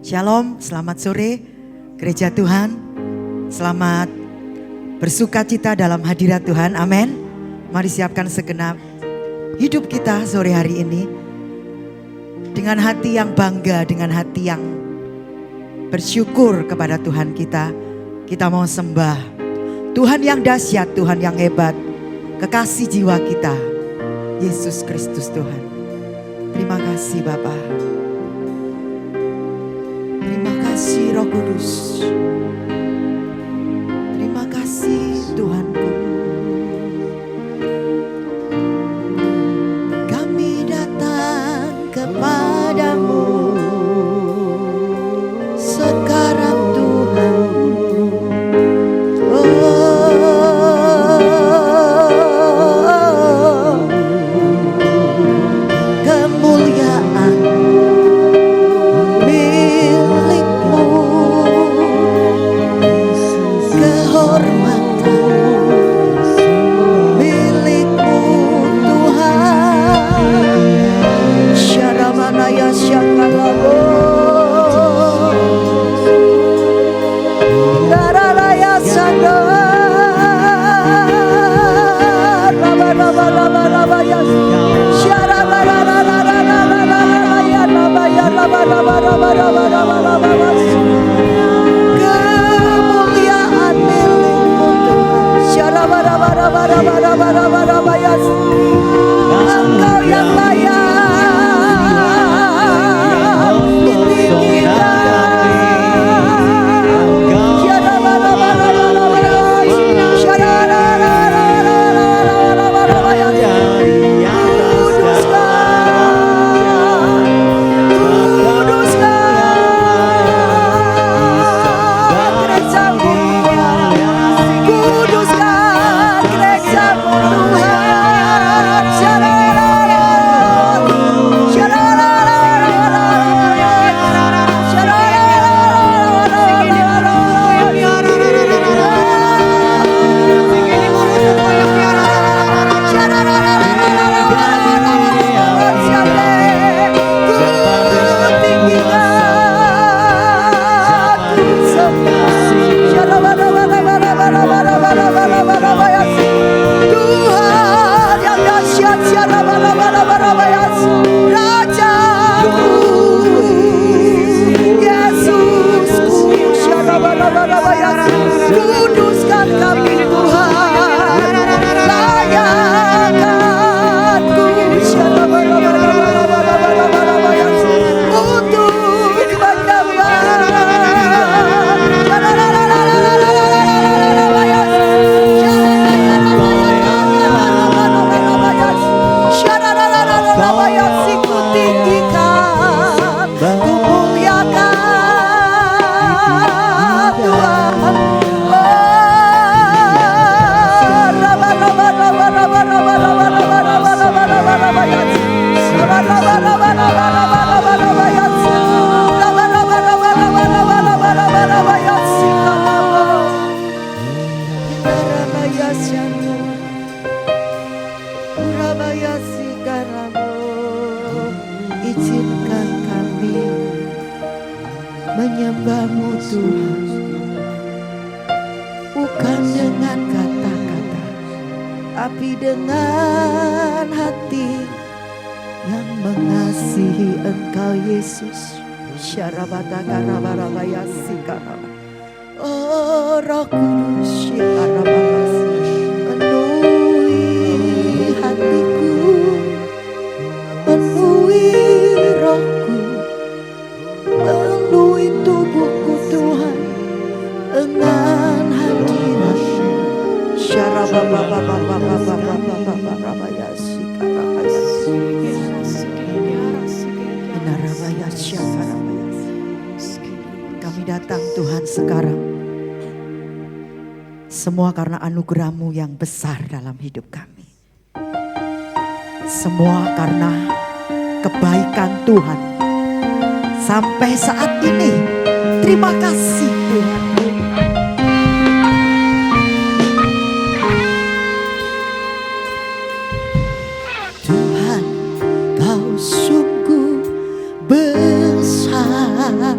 Shalom, selamat sore Gereja Tuhan. Selamat bersukacita dalam hadirat Tuhan, amin. Mari siapkan segenap hidup kita sore hari ini dengan hati yang bangga, dengan hati yang bersyukur kepada Tuhan kita. Kita mau sembah Tuhan yang dahsyat, Tuhan yang hebat, kekasih jiwa kita, Yesus Kristus Tuhan. Terima kasih Bapa. Terima kasih Roh Kudus. Terima kasih Tuhanku. Kami datang kepadamu sekarang Tuhan. Kemuliaan milikmu Tuhan. Engkau yang layak ditinggikan. Kuduskan kami Tuhan, layakkanku untuk izinkan kami menyembah-Mu Tuhan, bukan dengan kata-kata, tapi dengan hati yang mengasihi Engkau Yesus. Oh Roh Kudus, penuhi hatiku, penuhi rohku, penuhi tubuhku Tuhan dengan hadirat-Mu. Kami datang Tuhan sekarang, semua karena anugerah-Mu yang besar dalam hidup kami. Semua karena kebaikan Tuhan sampai saat ini. Terima kasih Tuhan. Tuhan, Kau sungguh besar.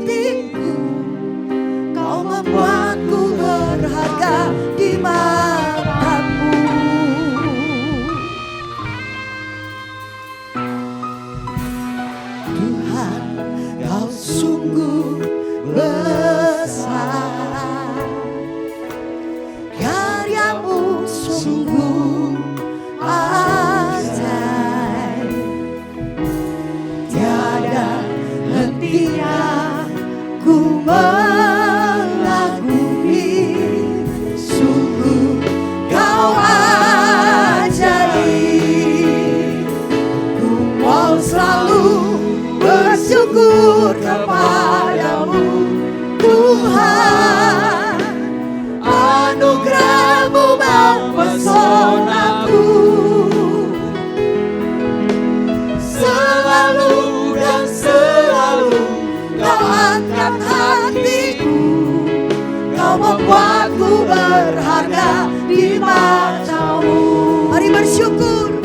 hatiku, Kau membuatku berharga di matamu. Tuhan, Kau sungguh besar, karyamu sungguh ajaib, tiada hentinya ku mengagumi, sungguh Kau ajaib. Ku mau selalu bersyukur kepadamu, Tuhan. Anugerah-Mu mempesonaku, selalu dan selalu Kau angkat hatiku, Kau membuatku berharga di mata-Mu. Mari bersyukur.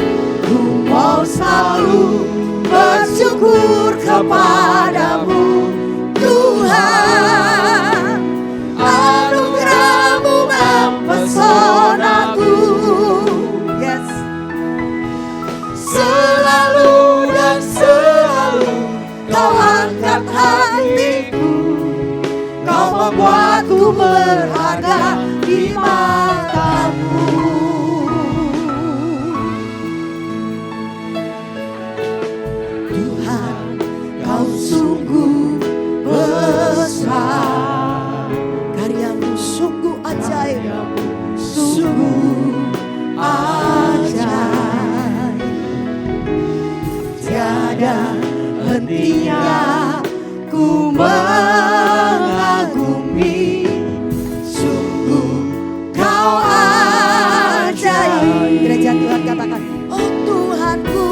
Ku mau selalu bersyukur kepadamu, Tuhan. Anugerah-Mu mempesonaku, yes. Selalu dan selalu Kau angkat hatiku, Kau membuatku berharga di mata-Mu. Tuhan, Kau sungguh besar, karya-Mu sungguh ajaib, sungguh ajaib, tiada hentinya ku mengagumi, sungguh Kau ajaib. Gereja Tuhan katakan, oh Tuhanku,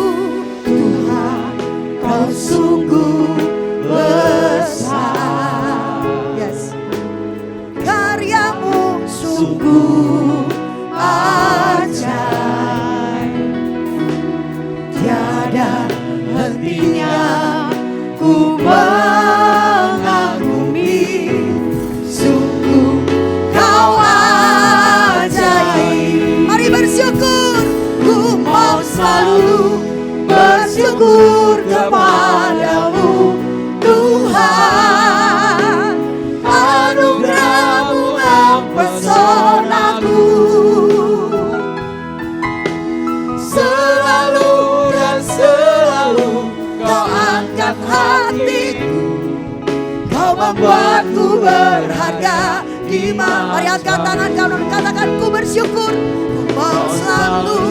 Tuhan, Kau sungguh besar, yes. Karya-Mu sungguh ajaib, tiada hentinya ku mengagumi, sungguh Kau ajaib. Mari bersyukur. Ku mau selalu bersyukur kepadamu, Tuhan. Anugerah-Mu mempesonaku, selalu dan selalu Kau angkat hatiku, Kau membuatku berharga di mata. Mari angkat tangan kau dan katakan, ku bersyukur. Ku mau selalu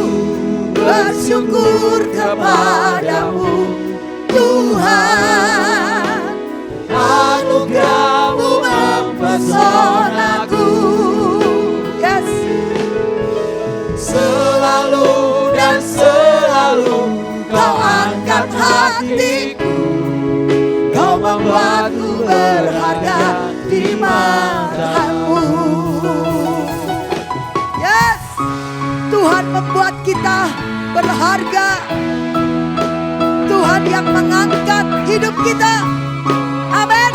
bersyukur kepadamu, Tuhan. Anugerah-Mu mempesonaku, yes. Selalu dan selalu Kau angkat hatiku, Kau membuatku berharga di mata-Mu. Yes, Tuhan membuat kita berharga. Tuhan yang mengangkat hidup kita. Amin.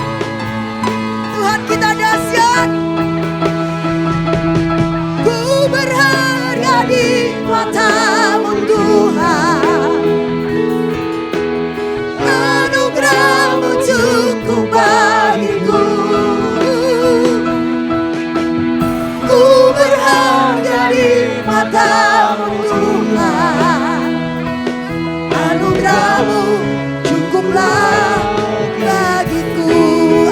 Tuhan kita dahsyat. Ku berharga di mata-Mu, Tuhan. Anugerah-Mu cukup bagiku. Ku berharga di mata-Mu, Tuhan. Anugerah-Mu cukuplah bagiku.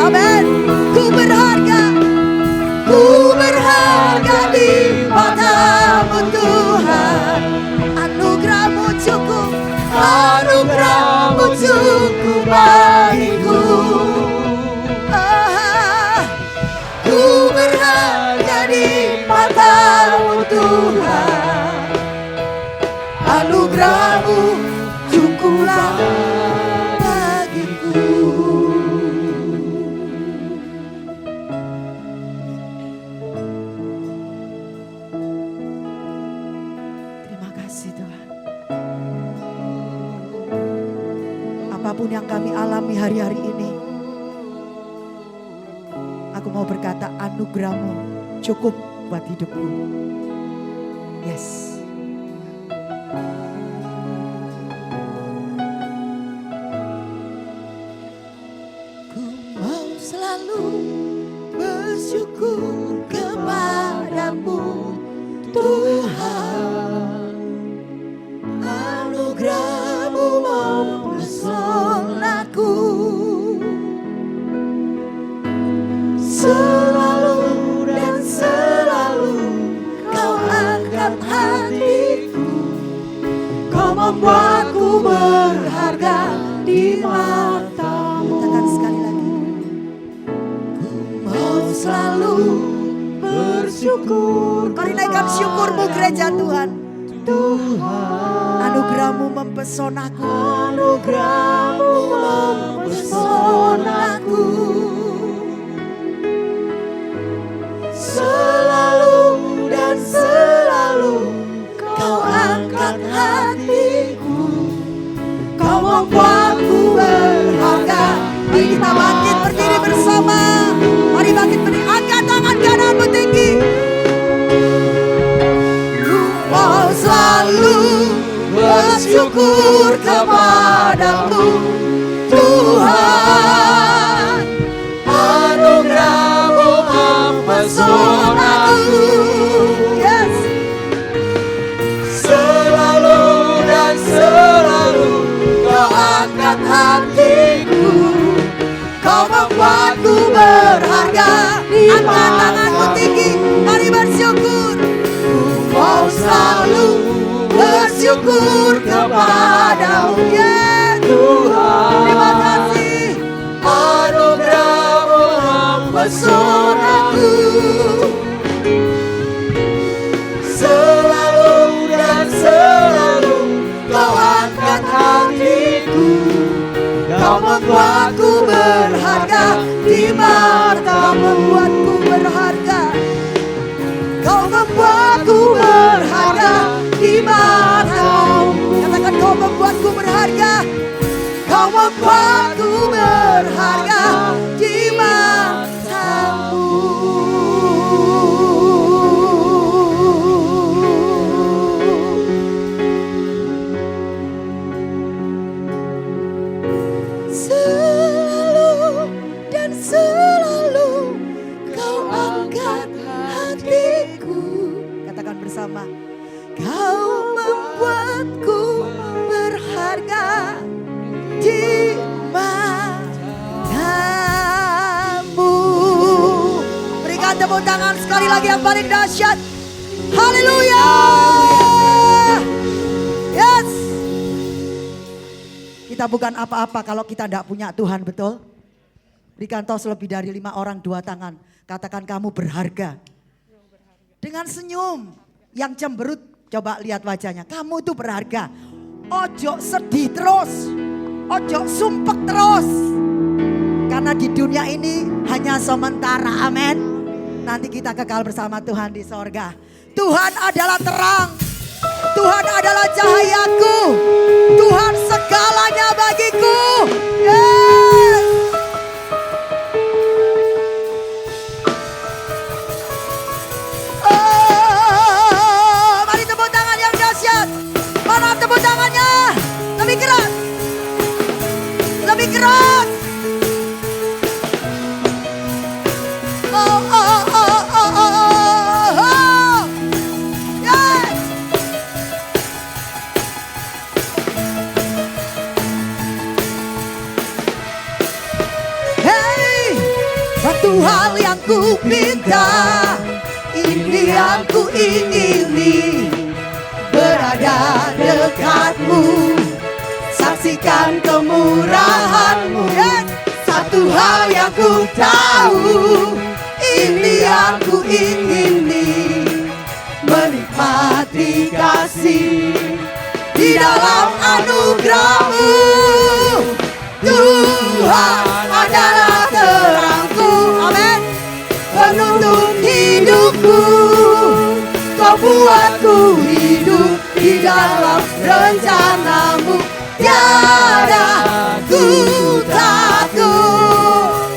Amin. Ku berharga di mata-Mu, Tuhan. Anugerah-Mu cukup, anugerah-Mu cukup bagiku. Ku berharga di mata-Mu, Tuhan. Anugerah-Mu cukuplah bagiku. Terima kasih Tuhan. Apapun yang kami alami hari-hari ini, aku mau berkata anugerah-Mu cukup buat hidupku. Yes. Ku mau selalu bersyukur kepadamu Tuhan. Anugerah-Mu mempesonaku. Selalu dan selalu Kau angkat hatiku. Kau membuatku berharga di mata-Mu. Katakan sekali lagi. Ku mau selalu bersyukur. Mari naikkan syukur-Mu gereja Tuhan. Tuhan, anugerah-Mu mempesonaku. Anugerah-Mu mempesonaku. Selalu dan selalu Kau angkat hatiku. Kau membuatku berharga. Mari kita bangkit berdiri bersama. Mari bangkit berdiri. Angkat tangan kananmu tinggi. Ku mau selalu bersyukur kepadamu Tuhan. Anugerah-Mu mempesonaku. Yes. Selalu dan selalu Kau angkat hatiku. Kau membuatku berharga. Angkat tanganmu tinggi. Mari bersyukur. Ku mau selalu bersyukur kepadamu ya Tuhan. Terima kasih. Anugerah-Mu mempesonaku. Selalu dan selalu Kau angkat hatiku. Kau membuatku berharga di mata-Mu. Membuatku berharga. Kau membuatku berharga di mata-Mu. Katakan Kau membuatku berharga. Kau membuatku berharga di mata-Mu. Selalu dan selalu Kau angkat hatiku. Katakan bersama. Kau membuatku berharga di mata-Mu. Berikan tepuk tangan sekali lagi yang paling dahsyat. Haleluya. Yes. Kita bukan apa-apa kalau kita tidak punya Tuhan, betul? Berikan tos lebih dari 5 orang 2 tangan. Katakan kamu berharga. Dengan senyum yang cemberut, coba lihat wajahnya. Kamu itu berharga. Ojo sedih terus. Ojo sumpek terus. Karena di dunia ini hanya sementara. Amin. Nanti kita kekal bersama Tuhan di sorga. Tuhan adalah terang. Tuhan adalah cahayaku. Tuhan segalanya bagiku. Yes. Oh, mari tepuk tangan yang dahsyat. Mana tepuk tangannya? Lebih keras. Lebih keras. Oh, oh, oh, oh, oh, oh. Yes. Hey, satu hal yang ku minta, ini yang ku ingini, berada dekatmu, saksikan kemurahan-Mu. Yes. Satu hal yang ku tahu, ini yang ku ingini, menikmati kasih di dalam anugerah-Mu. Tuhan adalah terangku, amin, penuntun hidupku. Kau buatku hidup di dalam rencana-Mu. Tiada ku takut,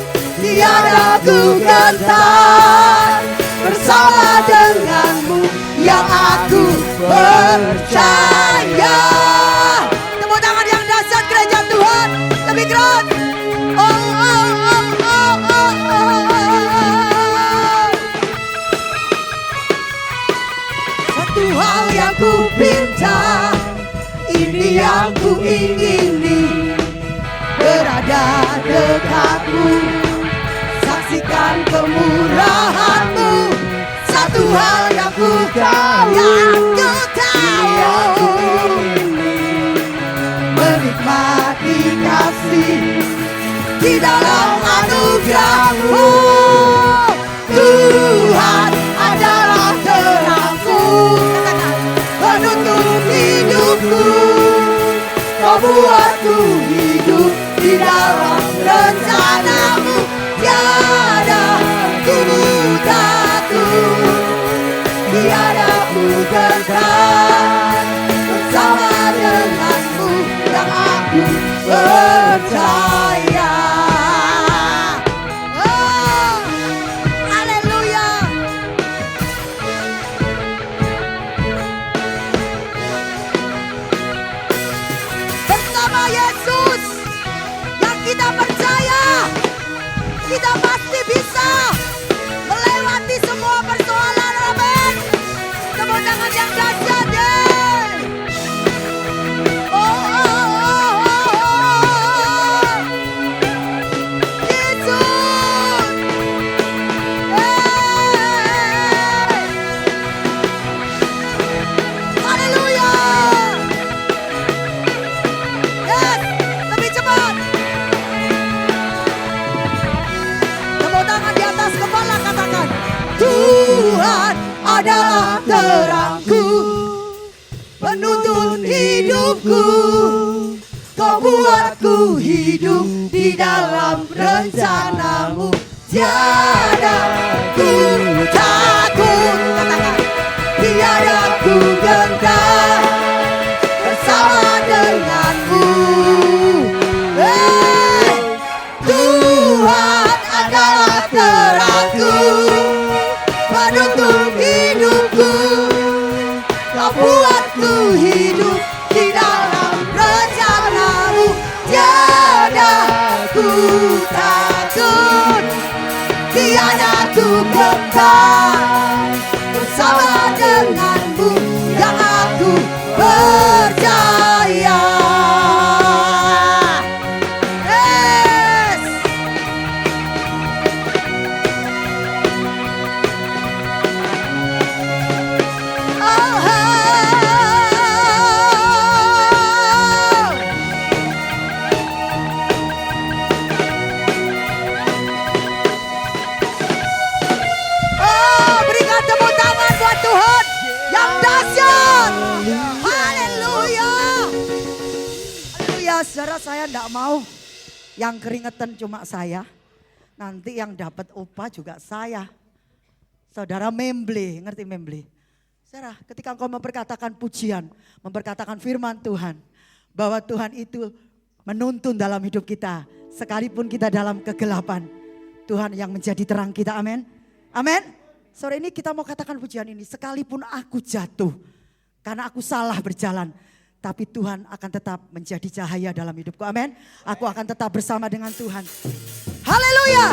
tiada ku gentar bersama denganmu yang aku percaya. Tepuk tangan yang dahsyat gereja Tuhan, lebih keras. Oh, oh, oh, oh, oh, oh. Satu hal yang ku pinta, ini yang ku ingini, berada dekatmu, saksikan kemurahanmu. Satu hal yang ku tahu, menikmati kasih di dalam anugerahmu. Tuhan adalah terangku, penuntun hidupku. Kau buatku hidup di dalam rencanamu. Tiada ku takut, tiada ku gentar bersama denganmu yang aku percaya. Oh, haleluya. Bersama Yesus yang kita percaya, kita pasti bisa melewati semua persoalan. Amin. Tepuk tangan yang dahsyat. Oh, oh, oh, oh. Yesus. Haleluya. Yes, lebih cepat. Tepuk tangan di atas kepala, katakan, Tuhan adalah terangku, penuntun hidupku. Kau buatku hidup di dalam rencanamu. Tiada ku takut, katakan, tiada ku gentar bersama denganmu. Hey, Tuhan adalah terangku, penuntun hidupku. Kau buatku hidup di dalam rencanamu. Tiada ku takut, tiada ku gentar bersama denganmu yang aku percaya. Yes. Berikan tepuk tangan buat Tuhan yang dahsyat. Haleluya. Haleluya. Saudara, saya enggak mau yang keringetan cuma saya. Nanti yang dapat upah juga saya. Saudara, memble, ngerti memble? Saudara, ketika engkau memperkatakan pujian, memperkatakan firman Tuhan, bahwa Tuhan itu menuntun dalam hidup kita, sekalipun kita dalam kegelapan, Tuhan yang menjadi terang kita, amin. Amin. Sore ini kita mau katakan pujian ini, sekalipun aku jatuh, karena aku salah berjalan, tapi Tuhan akan tetap menjadi cahaya dalam hidupku, amin. Aku akan tetap bersama dengan Tuhan. Haleluya.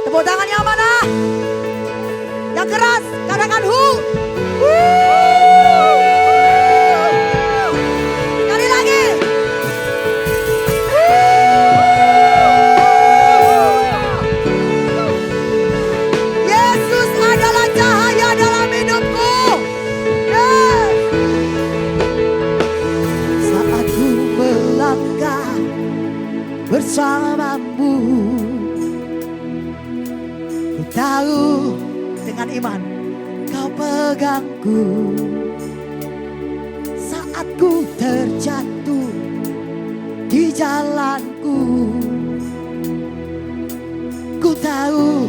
Tepuk tangan yang mana? Yang keras, katakan hu. Sekali lagi. Yesus adalah cahaya dalam hidupku. Yes. Saat ku melangkah bersamamu, ku tahu dengan iman kau pegangku. Saat ku terjatuh di jalanku, ku tahu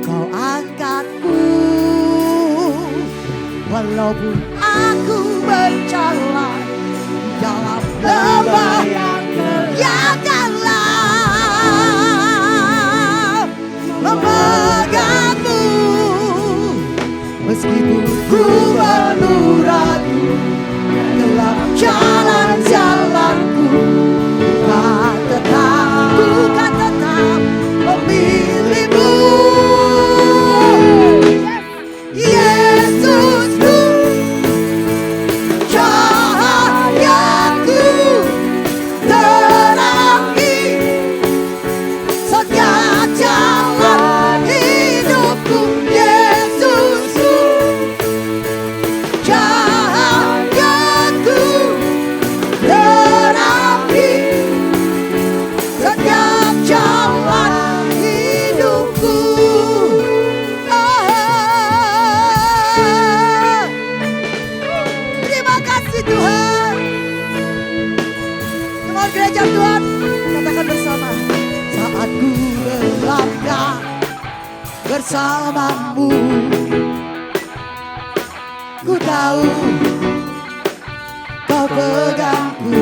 kau angkatku. Walaupun aku berjalan dalam lembah yang gelap, bersamamu. Ku tahu kau pegangku,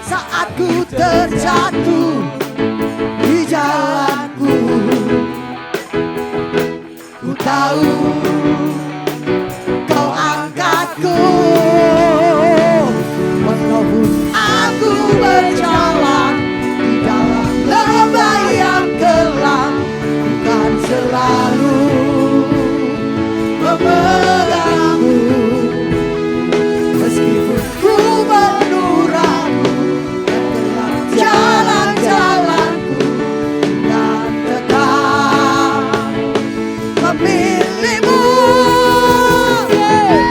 saat ku terjatuh di jalanku. Ku tahu kau angkatku, walaupun aku berjalan di dalam lembah yang gelap, bukan selalu memegangmu. Meskipun ku penuh ragu dan gelap jalan-jalanku, dan tetap memilihmu.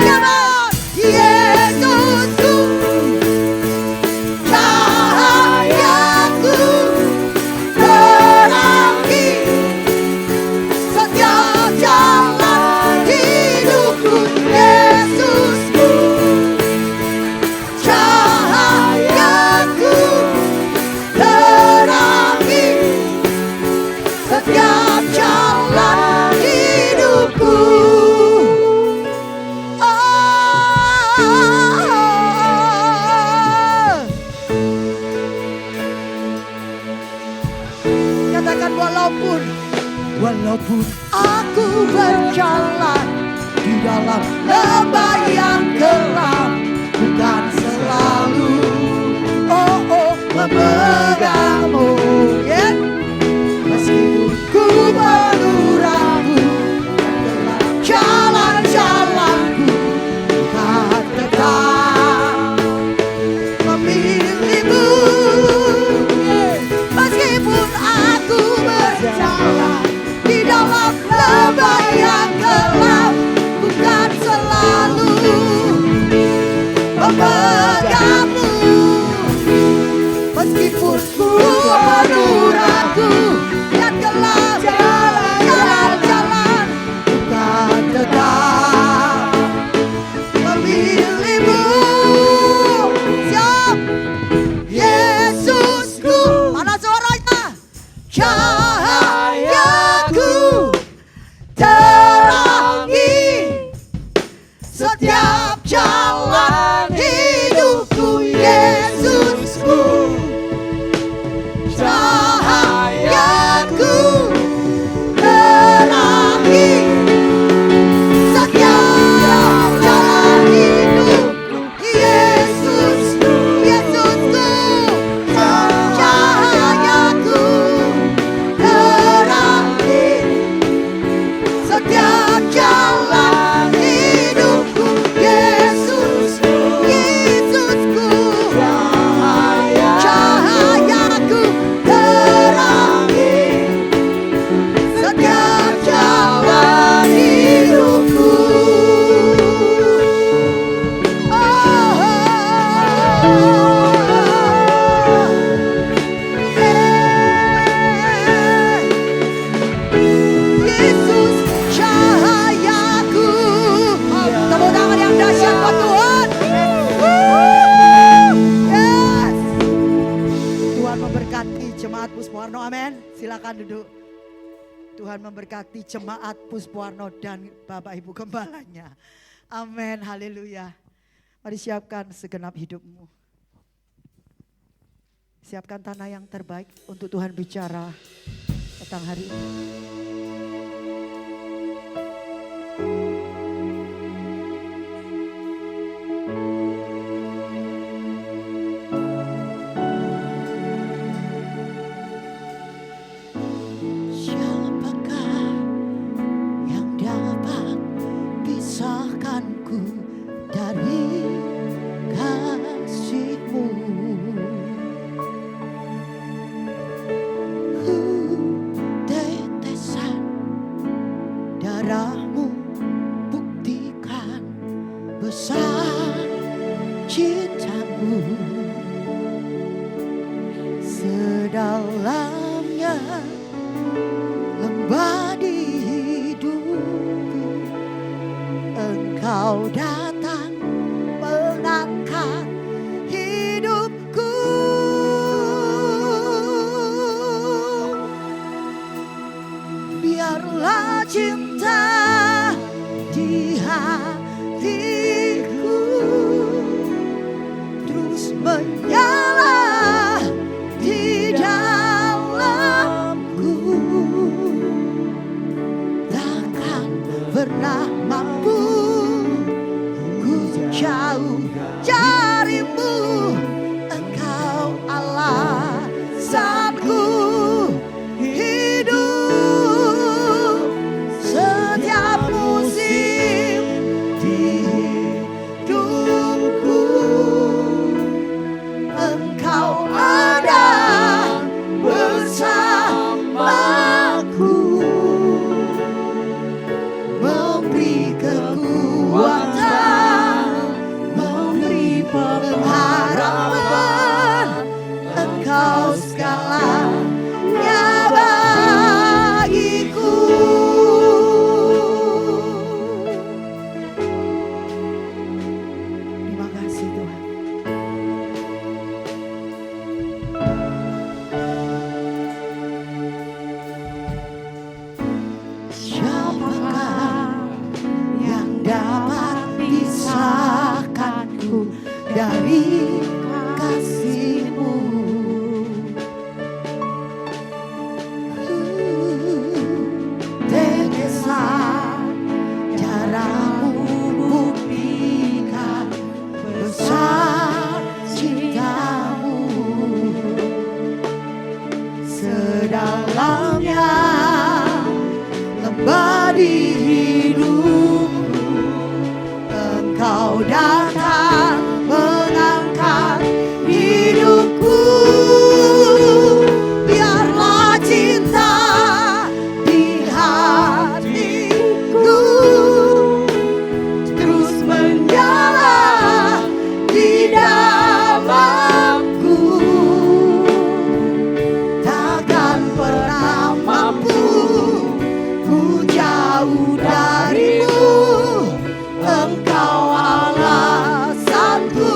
Come on, Yesusku, cahayaku, terangi setiap jalan hidupku. Yesusku, cahayaku, terangi setiap jalan hidupku. Katakan walaupun aku berjalan di dalam lembah yang gelap, bukan selalu memegangmu. Yeah. Meskipun ku penuh ragu dalam jalan-jalanku, kan tetap memilihmu. Meskipun aku berjalan di dalam lembah yang gelap, bukan selalu memegangmu. Meskipun ku penuh ragu dan gelap jalan-jalan, bukan tetap memilihmu. Siap, Yesusku. Mana suaranya? Cahayaku, terangi setiap jalan hidupku. Yesusku, cahayaku, terangi setiap jalan hidupku. Yesusku, Yesusku, cahayaku, terangi setiap jalan hidupku. Yesusku, Yesusku, cahayaku, terangi setiap jalan hidupku. Yesus, cahayaku. Tepuk tangan yang dahsyat buat Tuhan. Yes. Tuhan memberkati jemaat Puspoarno, amin. Silakan duduk. Tuhan memberkati jemaat Puspoarno dan Bapak Ibu Gembalanya. Amin, haleluya. Mari siapkan segenap hidupmu. Siapkan tanah yang terbaik untuk Tuhan bicara petang hari ini. Siapakah yang dapat pisahkanku dari kasih-Mu? Tetesan darah-Mu buktikan besar cinta-Mu. Sedalamnya lembah di hidupku, Engkau datang mengangkat hidupku. cinta di hatiku terus menyala di dalamku, takkan pernah mampu ku jauh darimu. Engkau alasanku hidup setiap musim di hidupku. Engkau ada bersamaku, memberi kekuatan, memberi pengharapan. Engkau segalanya bagiku. Terima kasih Tuhan. Siapakah yang dapat pisahkanku dari kasih-Mu? Tegesan darah-Mu buktikan besar cinta-Mu. Sedalamnya lembah di hidupku, Engkau datang mengangkat hidupku. Biarlah cinta di hatiku terus menyala di dalamku, takkan pernah mampu ku jauh darimu. Engkau alasanku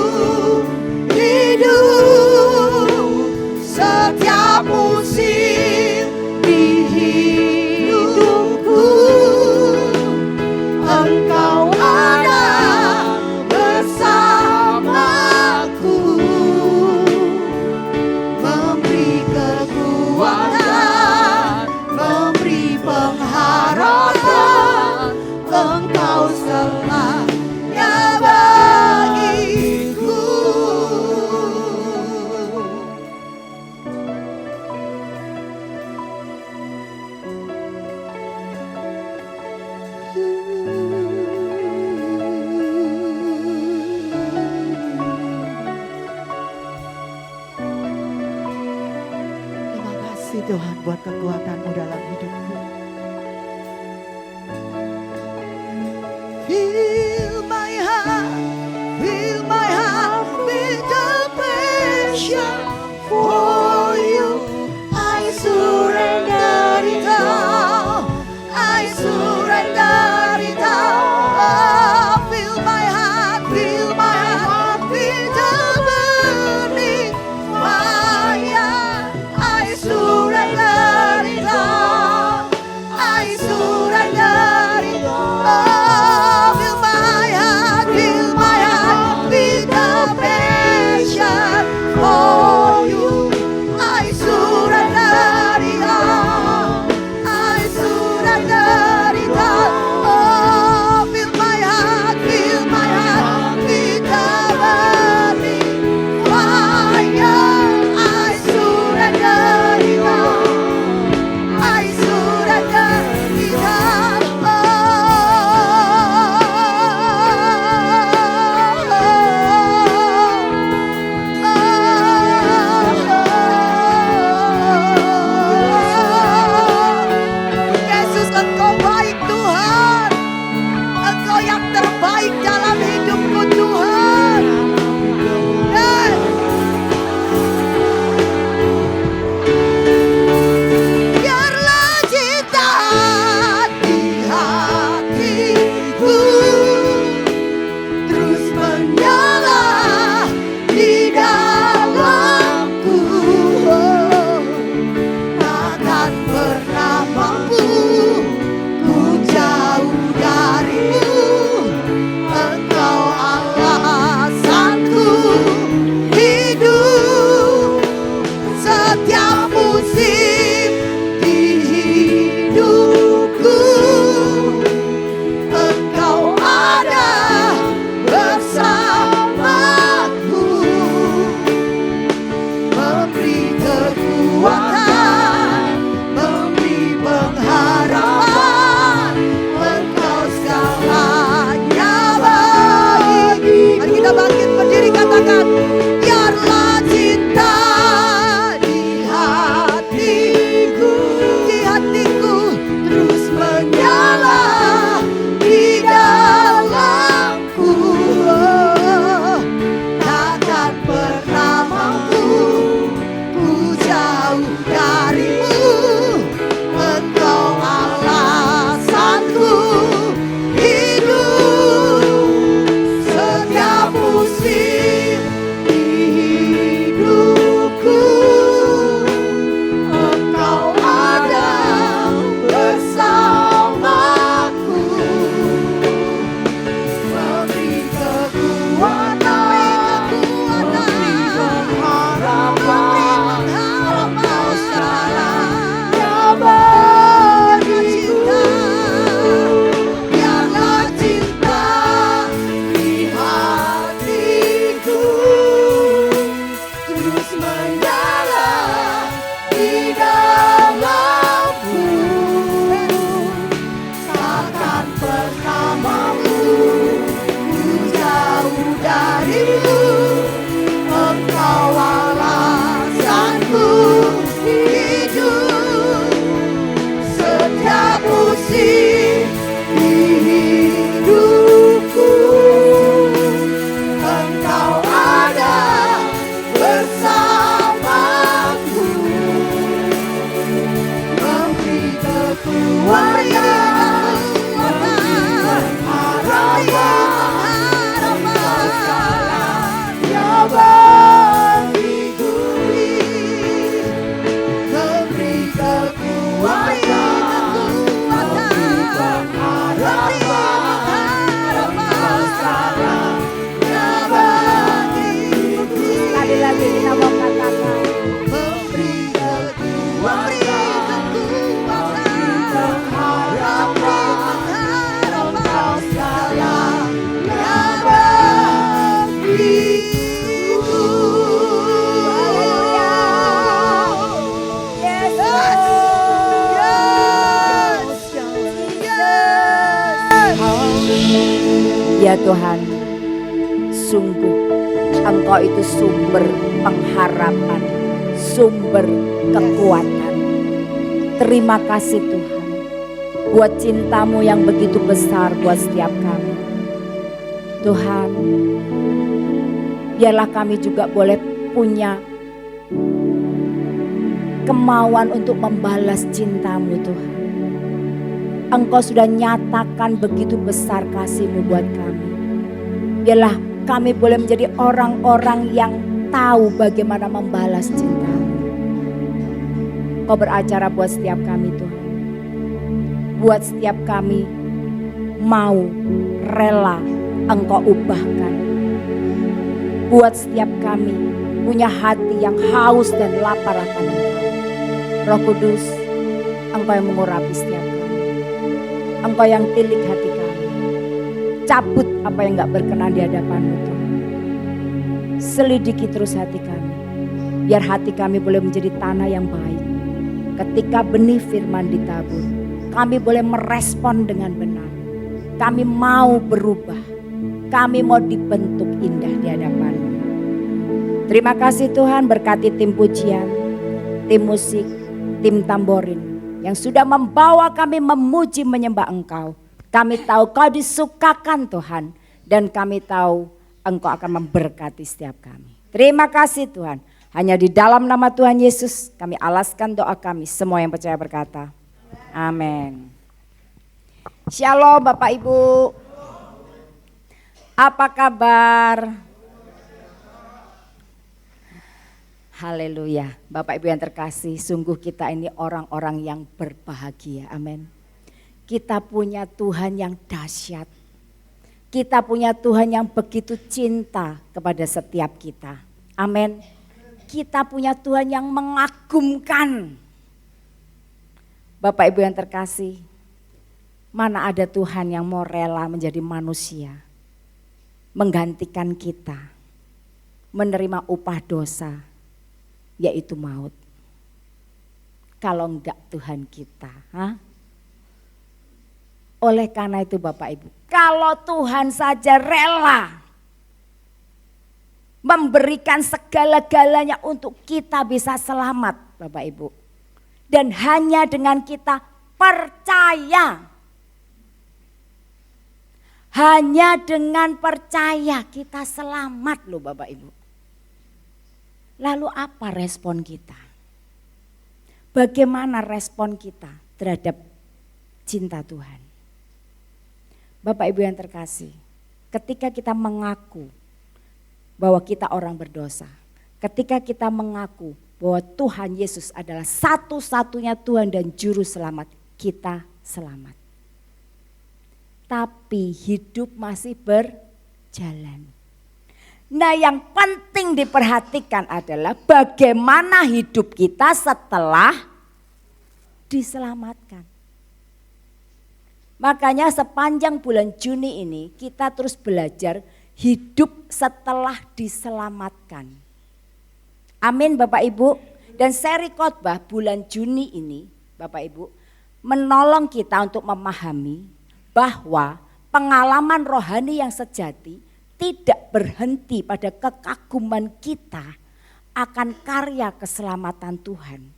hidup setiap musim di hidupku. Engkau ada bersamaku, memberi kekuatan, memberi pengharapan. Engkau selamanya bagiku. Terima kasih Tuhan buat kekuatan-Mu dalam hidupku. Fill my heart with the passion for you. I surrender it all. I surrender it all. Fill my heart with the burning fire. I surrender it all. I surrender it all. Fill my heart with the passion for you. memberi kekuatan, memberi pengharapan segalanya bagiku. Yes, Ya Tuhan, sungguh Engkau itu sumber pengharapan, sumber kekuatan. Terima kasih Tuhan buat cinta-Mu yang begitu besar buat setiap kami. Tuhan, biarlah kami juga boleh punya kemauan untuk membalas cinta-Mu Tuhan. Engkau sudah nyatakan begitu besar kasih-Mu buat kami. Biarlah kami boleh menjadi orang-orang yang tahu bagaimana membalas cinta-Mu. Kau beracara buat setiap kami Tuhan. Buat setiap kami mau rela Engkau ubahkan. Buat setiap kami punya hati yang haus dan lapar akan Engkau. Roh Kudus, Engkau yang mengurapi setiap kami. Engkau yang tilik hati kami. Cabut apa yang gak berkenan di hadapan-Mu Tuhan. Selidiki terus hati kami. Biar hati kami boleh menjadi tanah yang baik. Ketika benih firman ditabur, kami boleh merespon dengan benar. Kami mau berubah. Kami mau dibentuk indah di hadapan-Mu. Terima kasih Tuhan, berkati tim pujian, tim musik, tim tamborin yang sudah membawa kami memuji menyembah Engkau. Kami tahu Kau disukakan Tuhan, dan kami tahu Engkau akan memberkati setiap kami. Terima kasih Tuhan. Hanya di dalam nama Tuhan Yesus kami alaskan doa kami. Semua yang percaya berkata amin. Shalom Bapak Ibu. Apa kabar? Haleluya. Bapak Ibu yang terkasih, sungguh kita ini orang-orang yang berbahagia. Amin. Kita punya Tuhan yang dahsyat. Kita punya Tuhan yang begitu cinta kepada setiap kita. Amin. Kita punya Tuhan yang mengagumkan. Bapak Ibu yang terkasih, mana ada Tuhan yang mau rela menjadi manusia, menggantikan kita, menerima upah dosa, yaitu maut. Kalau enggak Tuhan kita. Oleh karena itu Bapak Ibu, kalau Tuhan saja rela memberikan segala-galanya untuk kita bisa selamat Bapak Ibu. Dan hanya dengan kita percaya. Hanya dengan percaya kita selamat loh Bapak Ibu. Lalu apa respon kita? Bagaimana respon kita terhadap cinta Tuhan? Bapak Ibu yang terkasih, ketika kita mengaku bahwa kita orang berdosa, ketika kita mengaku bahwa Tuhan Yesus adalah satu-satunya Tuhan dan Juru Selamat, kita selamat. Tapi hidup masih berjalan. Nah, yang penting diperhatikan adalah bagaimana hidup kita setelah diselamatkan. Makanya sepanjang bulan Juni ini kita terus belajar hidup setelah diselamatkan. Amin Bapak Ibu. Dan seri khotbah bulan Juni ini Bapak Ibu menolong kita untuk memahami bahwa pengalaman rohani yang sejati tidak berhenti pada kekaguman kita akan karya keselamatan Tuhan.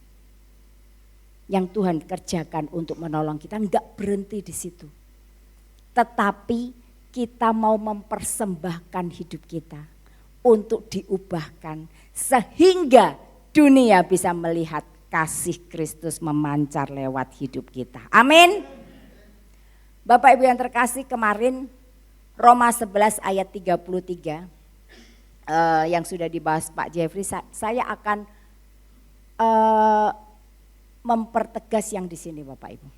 Yang Tuhan kerjakan untuk menolong kita, enggak berhenti di situ. Tetapi kita mau mempersembahkan hidup kita untuk diubahkan sehingga dunia bisa melihat kasih Kristus memancar lewat hidup kita. Amin. Bapak Ibu yang terkasih, kemarin Roma 11 ayat 33 yang sudah dibahas Pak Jeffrey, saya akan mempertegas yang di sini Bapak Ibu.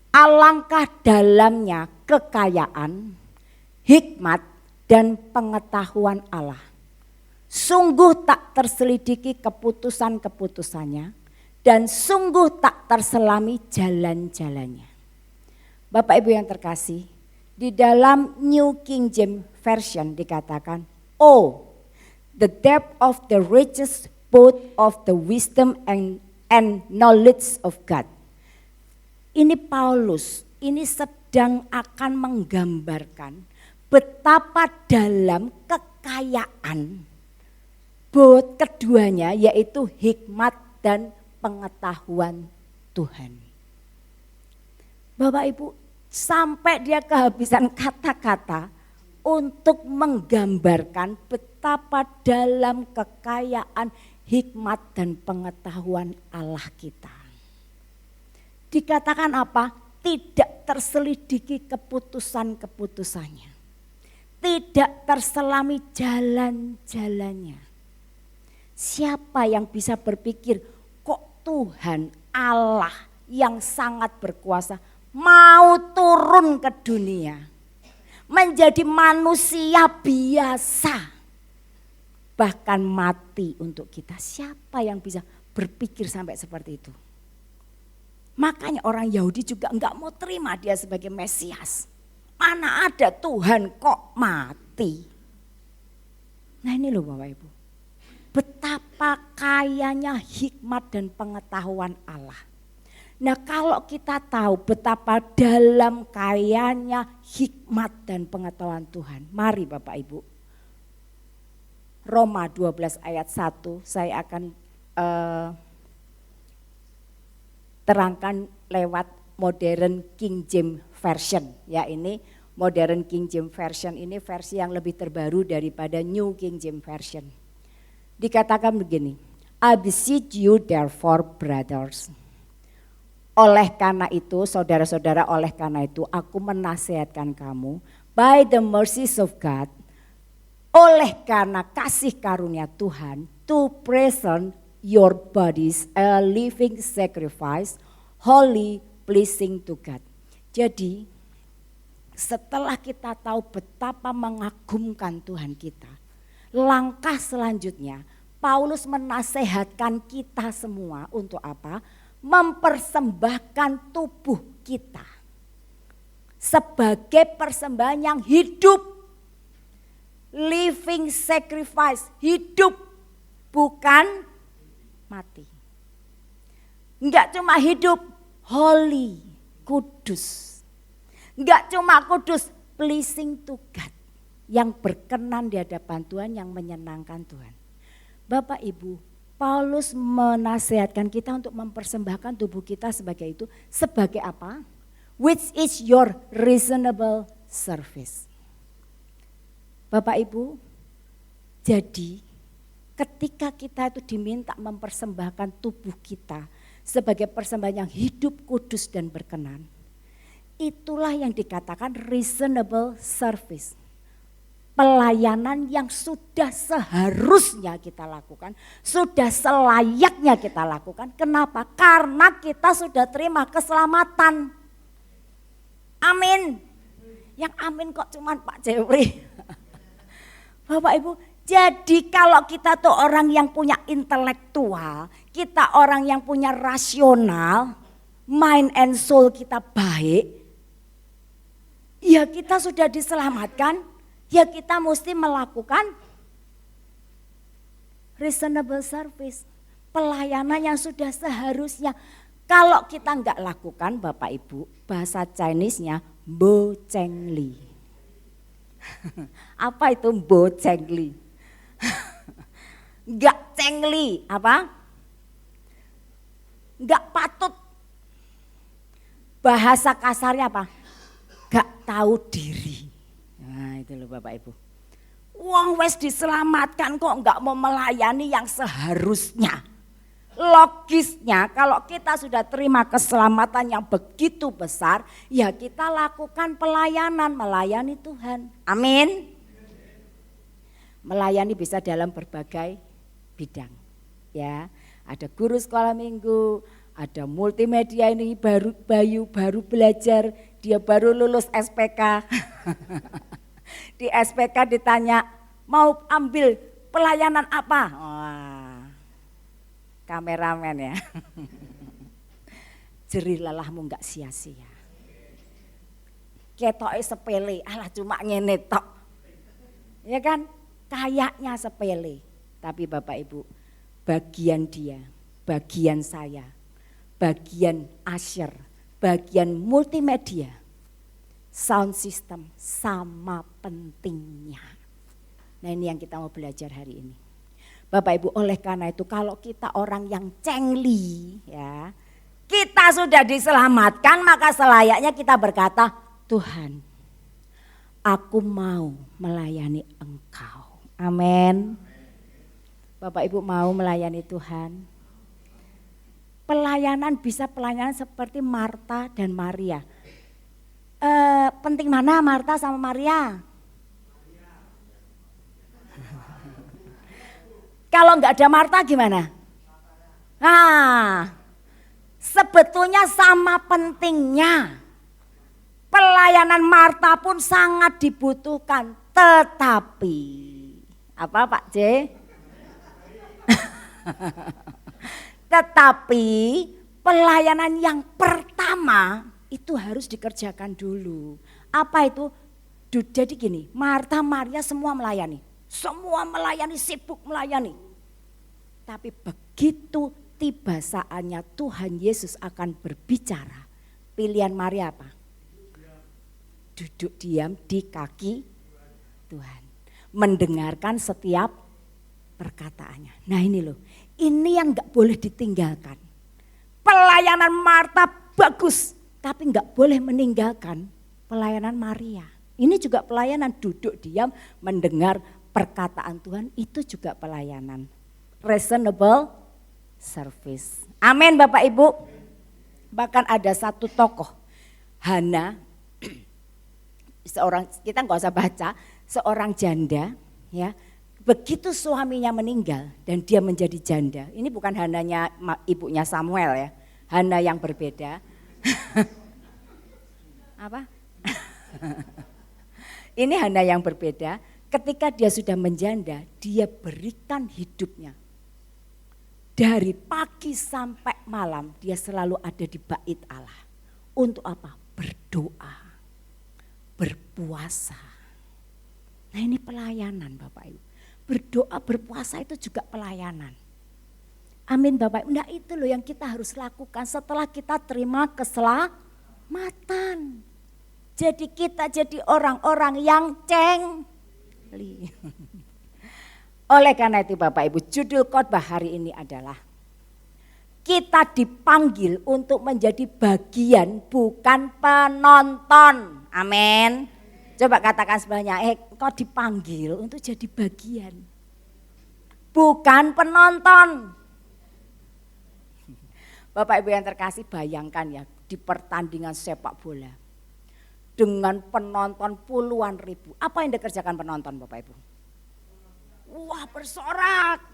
Alangkah dalamnya kekayaan, hikmat dan pengetahuan Allah. Sungguh tak terselidiki keputusan-keputusannya dan sungguh tak terselami jalan-jalannya. Bapak Ibu yang terkasih, di dalam New King James Version dikatakan, "Oh, the depth of the riches both of the wisdom and knowledge of God." Ini Paulus, ini sedang akan menggambarkan betapa dalam kekayaan both keduanya, yaitu hikmat dan pengetahuan Tuhan. Bapak Ibu, sampai dia kehabisan kata-kata untuk menggambarkan betapa dalam kekayaan hikmat dan pengetahuan Allah kita. Dikatakan apa? Tidak terselidiki keputusan-keputusannya. Tidak terselami jalan-jalannya. Siapa yang bisa berpikir kok Tuhan Allah yang sangat berkuasa mau turun ke dunia, menjadi manusia biasa, bahkan mati untuk kita. Siapa yang bisa berpikir sampai seperti itu? Makanya orang Yahudi juga enggak mau terima dia sebagai Mesias. Mana ada Tuhan kok mati? Nah ini loh Bapak Ibu, betapa kayanya hikmat dan pengetahuan Allah. Nah kalau kita tahu betapa dalam kayanya hikmat dan pengetahuan Tuhan, mari Bapak Ibu, Roma 12 ayat 1 saya akan terangkan lewat Modern King James Version. Ya ini Modern King James Version ini versi yang lebih terbaru daripada New King James Version. Dikatakan begini, I beseech you therefore brothers. Oleh karena itu, saudara-saudara, oleh karena itu aku menasihatkan kamu by the mercies of God, oleh karena kasih karunia Tuhan, to present your bodies a living sacrifice, holy, pleasing to God. Jadi setelah kita tahu betapa mengagumkan Tuhan kita, langkah selanjutnya Paulus menasehatkan kita semua untuk apa? Mempersembahkan tubuh kita sebagai persembahan yang hidup, living sacrifice, hidup bukan mati. Enggak cuma hidup, holy, kudus. Enggak cuma kudus, pleasing to God, yang berkenan di hadapan Tuhan, yang menyenangkan Tuhan. Bapak Ibu, Paulus menasihatkan kita untuk mempersembahkan tubuh kita sebagai itu, sebagai apa? Which is your reasonable service. Bapak Ibu, jadi ketika kita itu diminta mempersembahkan tubuh kita sebagai persembahan yang hidup, kudus dan berkenan, itulah yang dikatakan reasonable service. Pelayanan yang sudah seharusnya kita lakukan, sudah selayaknya kita lakukan. Kenapa? Karena kita sudah terima keselamatan. Amin. Yang amin kok cuman Pak Jewri. Bapak Ibu, jadi kalau kita tuh orang yang punya intelektual, kita orang yang punya rasional, mind and soul kita baik, ya kita sudah diselamatkan, ya kita mesti melakukan reasonable service, pelayanan yang sudah seharusnya. Kalau kita enggak lakukan Bapak Ibu, bahasa Chinese-nya bo cheng li. Apa itu bo cheng li? Enggak cengli, apa? Enggak patut. Bahasa kasarnya apa? Enggak tahu diri. Nah itu loh Bapak Ibu. Wong wes diselamatkan kok enggak mau melayani yang seharusnya. Logisnya kalau kita sudah terima keselamatan yang begitu besar, ya kita lakukan pelayanan, melayani Tuhan. Amin. Melayani bisa dalam berbagai bidang. Ya, ada guru sekolah minggu, ada multimedia ini baru belajar, dia baru lulus SPK. Di SPK ditanya, mau ambil pelayanan apa? Wah, kameramen ya. Jerih lelahmu enggak sia-sia. Ketoke sepele, alah cuma ngene tok. Ya kan? Kayaknya sepele. Tapi Bapak Ibu, bagian dia, bagian saya, bagian Asher, bagian multimedia, sound system sama pentingnya. Nah ini yang kita mau belajar hari ini. Bapak Ibu, oleh karena itu kalau kita orang yang cengli ya, kita sudah diselamatkan, maka selayaknya kita berkata, Tuhan, aku mau melayani Engkau. Amin. Bapak Ibu mau melayani Tuhan. Pelayanan bisa pelayanan seperti Marta dan Maria. Penting mana Marta sama Maria? Kalau enggak ada Marta gimana? Nah, sebetulnya sama pentingnya. Pelayanan Marta pun sangat dibutuhkan, tetapi apa Pak J? Tetapi pelayanan yang pertama itu harus dikerjakan dulu. Apa itu? Jadi gini, Marta, Maria semua melayani. Semua melayani, sibuk melayani. Tapi begitu tiba saatnya Tuhan Yesus akan berbicara, pilihan Maria apa? Duduk diam di kaki Tuhan. Mendengarkan setiap perkataannya. Nah ini loh, ini yang gak boleh ditinggalkan. Pelayanan Marta bagus, tapi gak boleh meninggalkan pelayanan Maria. Ini juga pelayanan, duduk diam mendengar perkataan Tuhan, itu juga pelayanan. Reasonable service. Amin Bapak Ibu. Bahkan ada satu tokoh, Hana, seorang, kita nggak usah baca, seorang janda ya, begitu suaminya meninggal dan dia menjadi janda. Ini bukan Hananya ibunya Samuel ya, Hana yang berbeda. Apa? Ini Hana yang berbeda. Ketika dia sudah menjanda, dia berikan hidupnya. Dari pagi sampai malam dia selalu ada di bait Allah. Untuk apa? Berdoa. Berpuasa. Nah ini pelayanan Bapak Ibu. Berdoa, berpuasa itu juga pelayanan. Amin Bapak Ibu. Nah itu loh yang kita harus lakukan setelah kita terima keselamatan. Jadi kita jadi orang-orang yang cengli. Oleh karena itu Bapak Ibu, judul khotbah hari ini adalah kita dipanggil untuk menjadi bagian bukan penonton. Amin. Coba katakan sebelahnya, kau dipanggil untuk jadi bagian. Bukan penonton. Bapak Ibu yang terkasih, bayangkan ya di pertandingan sepak bola. Dengan penonton puluhan ribu. Apa yang dikerjakan penonton Bapak Ibu? Wah bersorak.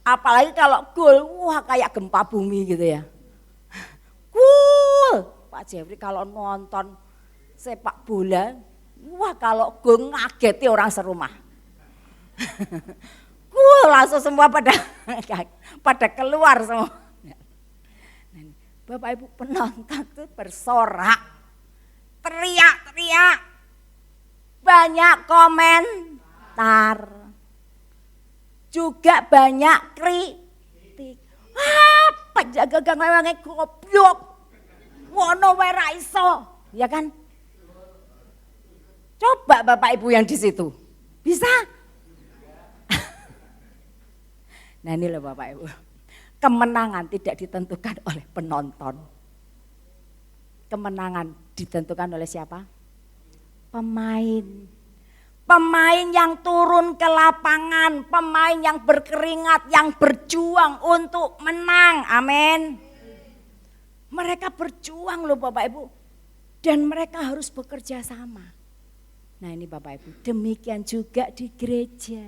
Apalagi kalau gol, wah kayak gempa bumi gitu ya. Pak Jeffrey kalau nonton sepak bola, wah kalau gol ngageti orang serumah. Langsung semua pada keluar semua. Bapak Ibu penonton tuh bersorak, teriak-teriak, banyak komentar, juga banyak kritik. Apa jaga ganggu goblok, wono wae ra iso, ya kan? Coba Bapak Ibu yang di situ, bisa? Nah ini loh Bapak Ibu, kemenangan tidak ditentukan oleh penonton. Kemenangan ditentukan oleh siapa? Pemain. Pemain yang turun ke lapangan, pemain yang berkeringat, yang berjuang untuk menang. Amin. Mereka berjuang loh Bapak Ibu. Dan mereka harus bekerja sama. Nah ini Bapak Ibu, demikian juga di gereja.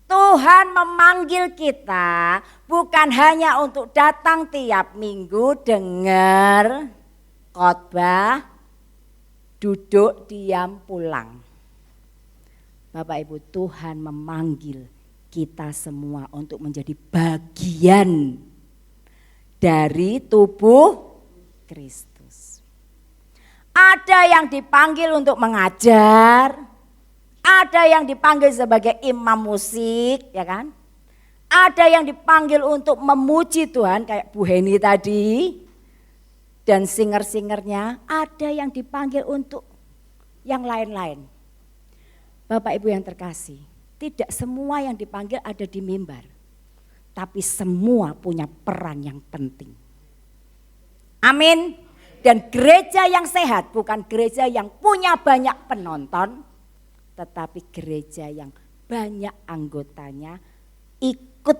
Tuhan memanggil kita bukan hanya untuk datang tiap minggu dengar khotbah, duduk diam pulang. Bapak Ibu, Tuhan memanggil kita semua untuk menjadi bagian dari tubuh Kristus. Ada yang dipanggil untuk mengajar, ada yang dipanggil sebagai imam musik, ya kan? Ada yang dipanggil untuk memuji Tuhan kayak Bu Heni tadi. Dan singer-singernya, ada yang dipanggil untuk yang lain-lain. Bapak Ibu yang terkasih, tidak semua yang dipanggil ada di mimbar. Tapi semua punya peran yang penting. Amin. Dan gereja yang sehat bukan gereja yang punya banyak penonton, tetapi gereja yang banyak anggotanya ikut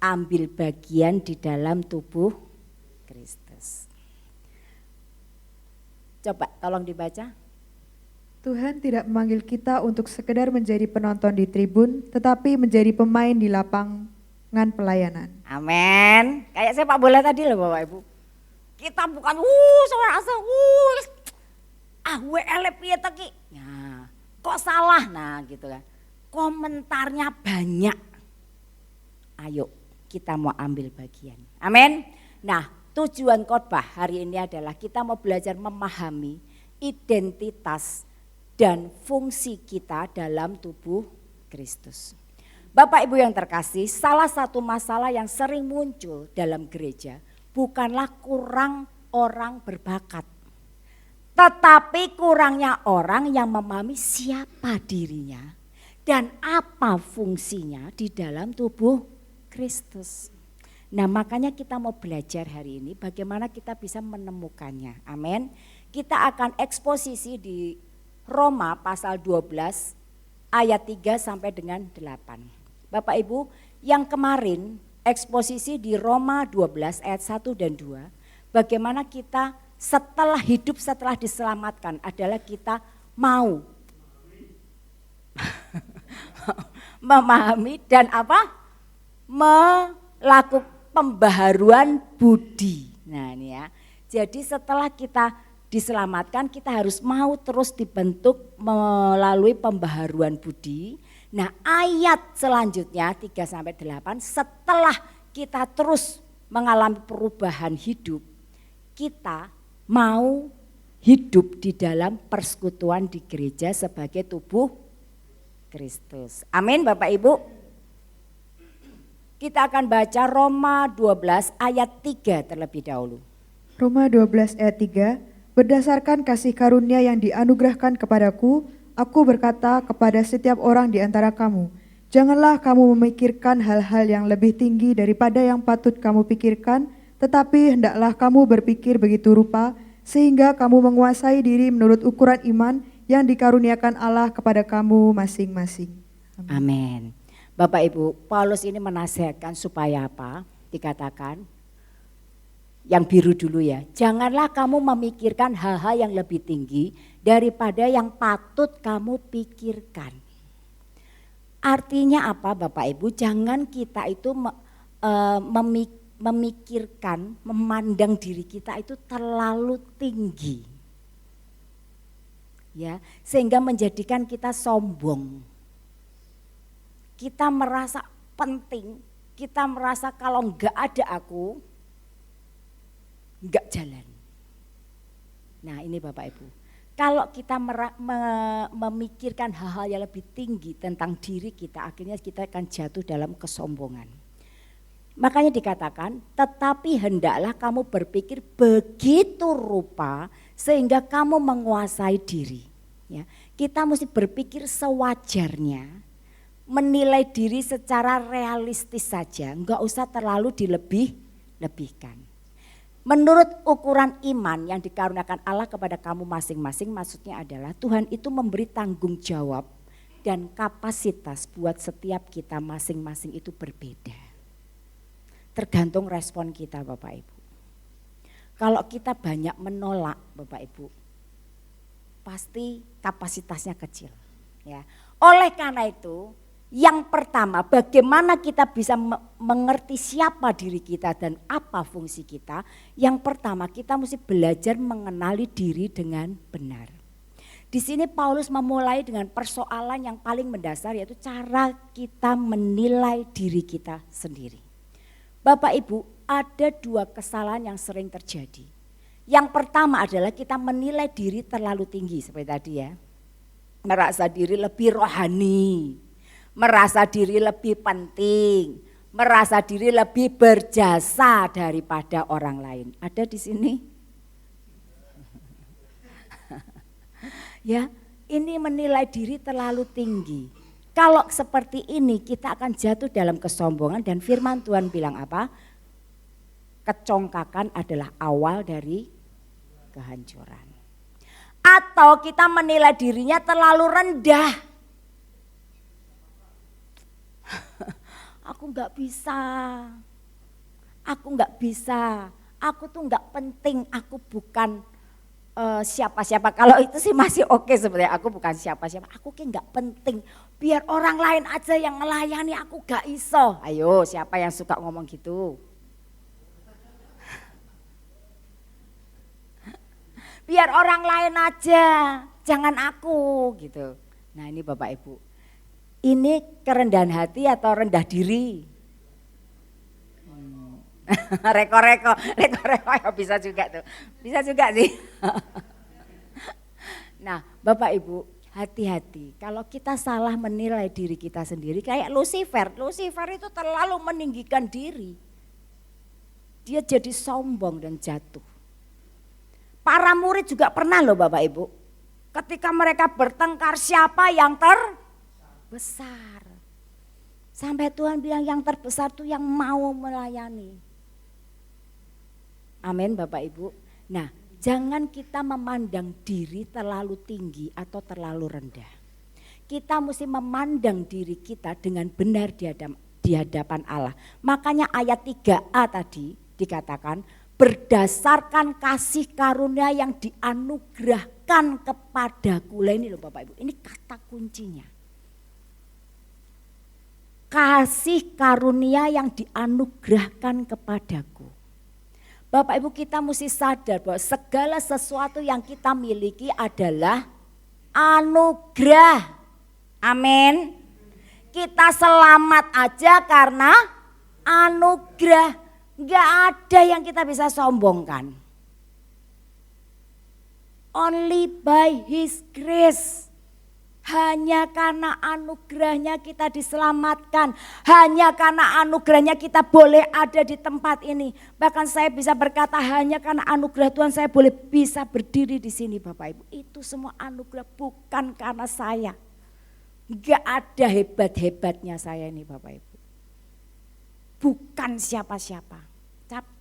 ambil bagian di dalam tubuh Kristus. Coba tolong dibaca. Tuhan tidak memanggil kita untuk sekedar menjadi penonton di tribun, tetapi menjadi pemain di lapangan pelayanan. Amin. Kayak sepak bola tadi loh Bapak Ibu. Kita bukan seorang asal WLP ki. Nah, kok salah? Nah, gitu kan. Komentarnya banyak. Ayo, kita mau ambil bagian. Amin. Nah, tujuan khotbah hari ini adalah kita mau belajar memahami identitas dan fungsi kita dalam tubuh Kristus. Bapak Ibu yang terkasih, salah satu masalah yang sering muncul dalam gereja bukanlah kurang orang berbakat, tetapi kurangnya orang yang memahami siapa dirinya dan apa fungsinya di dalam tubuh Kristus. Nah, makanya kita mau belajar hari ini bagaimana kita bisa menemukannya. Amin. Kita akan eksposisi di Roma pasal 12 ayat 3 sampai dengan 8. Bapak Ibu, yang kemarin eksposisi di Roma 12 ayat 1 dan 2, bagaimana kita setelah hidup setelah diselamatkan adalah kita mau memahami dan apa? Melakukan pembaharuan budi. Nah ini ya, jadi setelah kita diselamatkan kita harus mau terus dibentuk melalui pembaharuan budi. Nah ayat selanjutnya 3-8 setelah kita terus mengalami perubahan hidup, kita mau hidup di dalam persekutuan di gereja sebagai tubuh Kristus. Amin Bapak Ibu. Kita akan baca Roma 12 ayat 3 terlebih dahulu. Roma 12 ayat 3, berdasarkan kasih karunia yang dianugerahkan kepadaku, aku berkata kepada setiap orang di antara kamu, janganlah kamu memikirkan hal-hal yang lebih tinggi daripada yang patut kamu pikirkan, tetapi hendaklah kamu berpikir begitu rupa, sehingga kamu menguasai diri menurut ukuran iman yang dikaruniakan Allah kepada kamu masing-masing. Amin. Bapak Ibu, Paulus ini menasihatkan supaya apa? Dikatakan, yang biru dulu ya, janganlah kamu memikirkan hal-hal yang lebih tinggi daripada yang patut kamu pikirkan. Artinya apa Bapak Ibu? Jangan kita itu memikirkan, memandang diri kita itu terlalu tinggi. Ya, sehingga menjadikan kita sombong. Kita merasa penting, kita merasa kalau enggak ada aku, enggak jalan. Nah ini Bapak Ibu, kalau kita memikirkan hal-hal yang lebih tinggi tentang diri kita, akhirnya kita akan jatuh dalam kesombongan. Makanya dikatakan, tetapi hendaklah kamu berpikir begitu rupa sehingga kamu menguasai diri. Ya, kita mesti berpikir sewajarnya. Menilai diri secara realistis saja, enggak usah terlalu dilebih-lebihkan. Menurut ukuran iman yang dikaruniakan Allah kepada kamu masing-masing, maksudnya adalah Tuhan itu memberi tanggung jawab dan kapasitas buat setiap kita masing-masing itu berbeda. Tergantung respon kita Bapak Ibu. Kalau kita banyak menolak Bapak Ibu, pasti kapasitasnya kecil. Ya. Oleh karena itu, yang pertama, bagaimana kita bisa mengerti siapa diri kita dan apa fungsi kita. Yang pertama, kita mesti belajar mengenali diri dengan benar. Di sini Paulus memulai dengan persoalan yang paling mendasar, yaitu cara kita menilai diri kita sendiri. Bapak Ibu, ada 2 kesalahan yang sering terjadi. Yang pertama adalah kita menilai diri terlalu tinggi seperti tadi ya. Merasa diri lebih rohani, merasa diri lebih penting, merasa diri lebih berjasa daripada orang lain. Ada di sini? Ya, ini menilai diri terlalu tinggi. Kalau seperti ini kita akan jatuh dalam kesombongan dan firman Tuhan bilang apa? Kecongkakan adalah awal dari kehancuran. Atau kita menilai dirinya terlalu rendah. Aku nggak bisa, aku tuh nggak penting, aku bukan siapa-siapa. Kalau itu sih masih oke sebenarnya, aku bukan siapa-siapa, aku kayak nggak penting. Biar orang lain aja yang melayani, aku gak iso. Ayo, siapa yang suka ngomong gitu? Biar orang lain aja, jangan aku gitu. Nah ini Bapak Ibu, ini kerendahan hati atau rendah diri? Reko-reko ya bisa juga tuh, bisa juga sih. Nah Bapak Ibu, hati-hati kalau kita salah menilai diri kita sendiri. Kayak Lucifer itu terlalu meninggikan diri. Dia jadi sombong dan jatuh. Para murid juga pernah loh Bapak Ibu. Ketika mereka bertengkar siapa yang terbesar. Sampai Tuhan bilang yang terbesar tuh yang mau melayani. Amin Bapak Ibu. Nah jangan kita memandang diri terlalu tinggi atau terlalu rendah. Kita mesti memandang diri kita dengan benar di hadapan Allah. Makanya ayat 3a tadi dikatakan berdasarkan kasih karunia yang dianugerahkan kepadaku. Lah ini loh Bapak Ibu, ini kata kuncinya. Kasih karunia yang dianugerahkan kepadaku. Bapak Ibu kita mesti sadar bahwa segala sesuatu yang kita miliki adalah anugerah. Amin. Kita selamat aja karena anugerah. Enggak ada yang kita bisa sombongkan. Only by His grace. Hanya karena anugerahnya kita diselamatkan. Hanya karena anugerahnya kita boleh ada di tempat ini. Bahkan saya bisa berkata hanya karena anugerah Tuhan saya boleh bisa berdiri di sini Bapak Ibu. Itu semua anugerah bukan karena saya. Enggak ada hebat-hebatnya saya ini Bapak Ibu. Bukan siapa-siapa.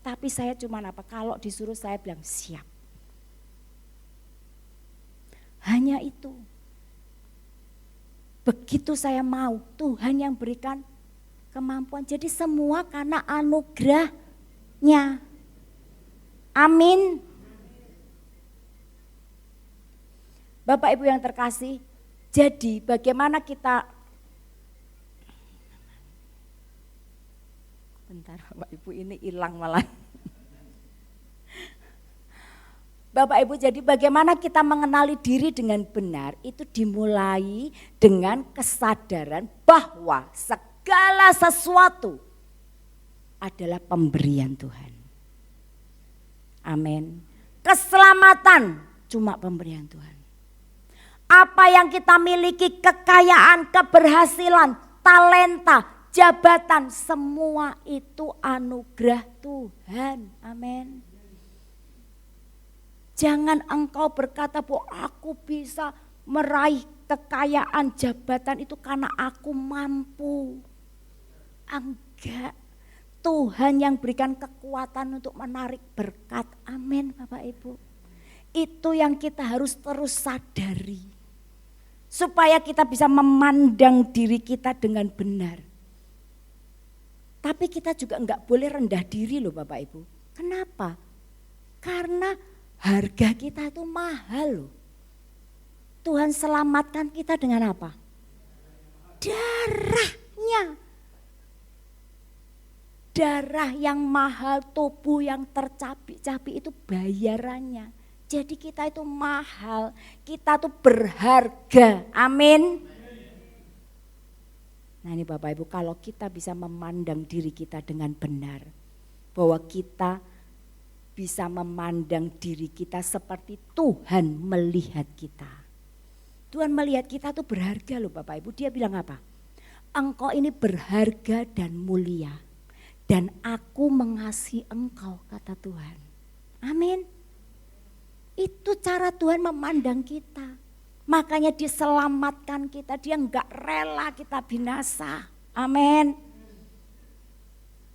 Tapi saya cuma apa? Kalau disuruh saya bilang siap. Hanya itu. Begitu saya mau, Tuhan yang berikan kemampuan. Jadi semua karena anugerahnya. Amin. Bapak Ibu yang terkasih, jadi bagaimana kita, bentar Bapak Ibu ini hilang malah. Bapak Ibu jadi bagaimana kita mengenali diri dengan benar itu dimulai dengan kesadaran bahwa segala sesuatu adalah pemberian Tuhan. Amin. Keselamatan cuma pemberian Tuhan. Apa yang kita miliki, kekayaan, keberhasilan, talenta, jabatan, semua itu anugerah Tuhan. Amin. Jangan engkau berkata bahwa aku bisa meraih kekayaan, jabatan itu karena aku mampu. Enggak. Tuhan yang berikan kekuatan untuk menarik berkat. Amin Bapak Ibu. Itu yang kita harus terus sadari. Supaya kita bisa memandang diri kita dengan benar. Tapi kita juga enggak boleh rendah diri loh Bapak Ibu. Kenapa? Karena harga kita itu mahal loh. Tuhan selamatkan kita dengan apa? Darahnya. Darah yang mahal, tubuh yang tercapik-capik itu bayarannya. Jadi kita itu mahal, kita tuh berharga. Amin. Nah ini Bapak Ibu, kalau kita bisa memandang diri kita dengan benar, bahwa kita bisa memandang diri kita seperti Tuhan melihat kita. Tuhan melihat kita tuh berharga loh Bapak Ibu. Dia bilang apa? Engkau ini berharga dan mulia, dan aku mengasihi engkau, kata Tuhan. Amin. Itu cara Tuhan memandang kita. Makanya diselamatkan kita, dia enggak rela kita binasa. Amin.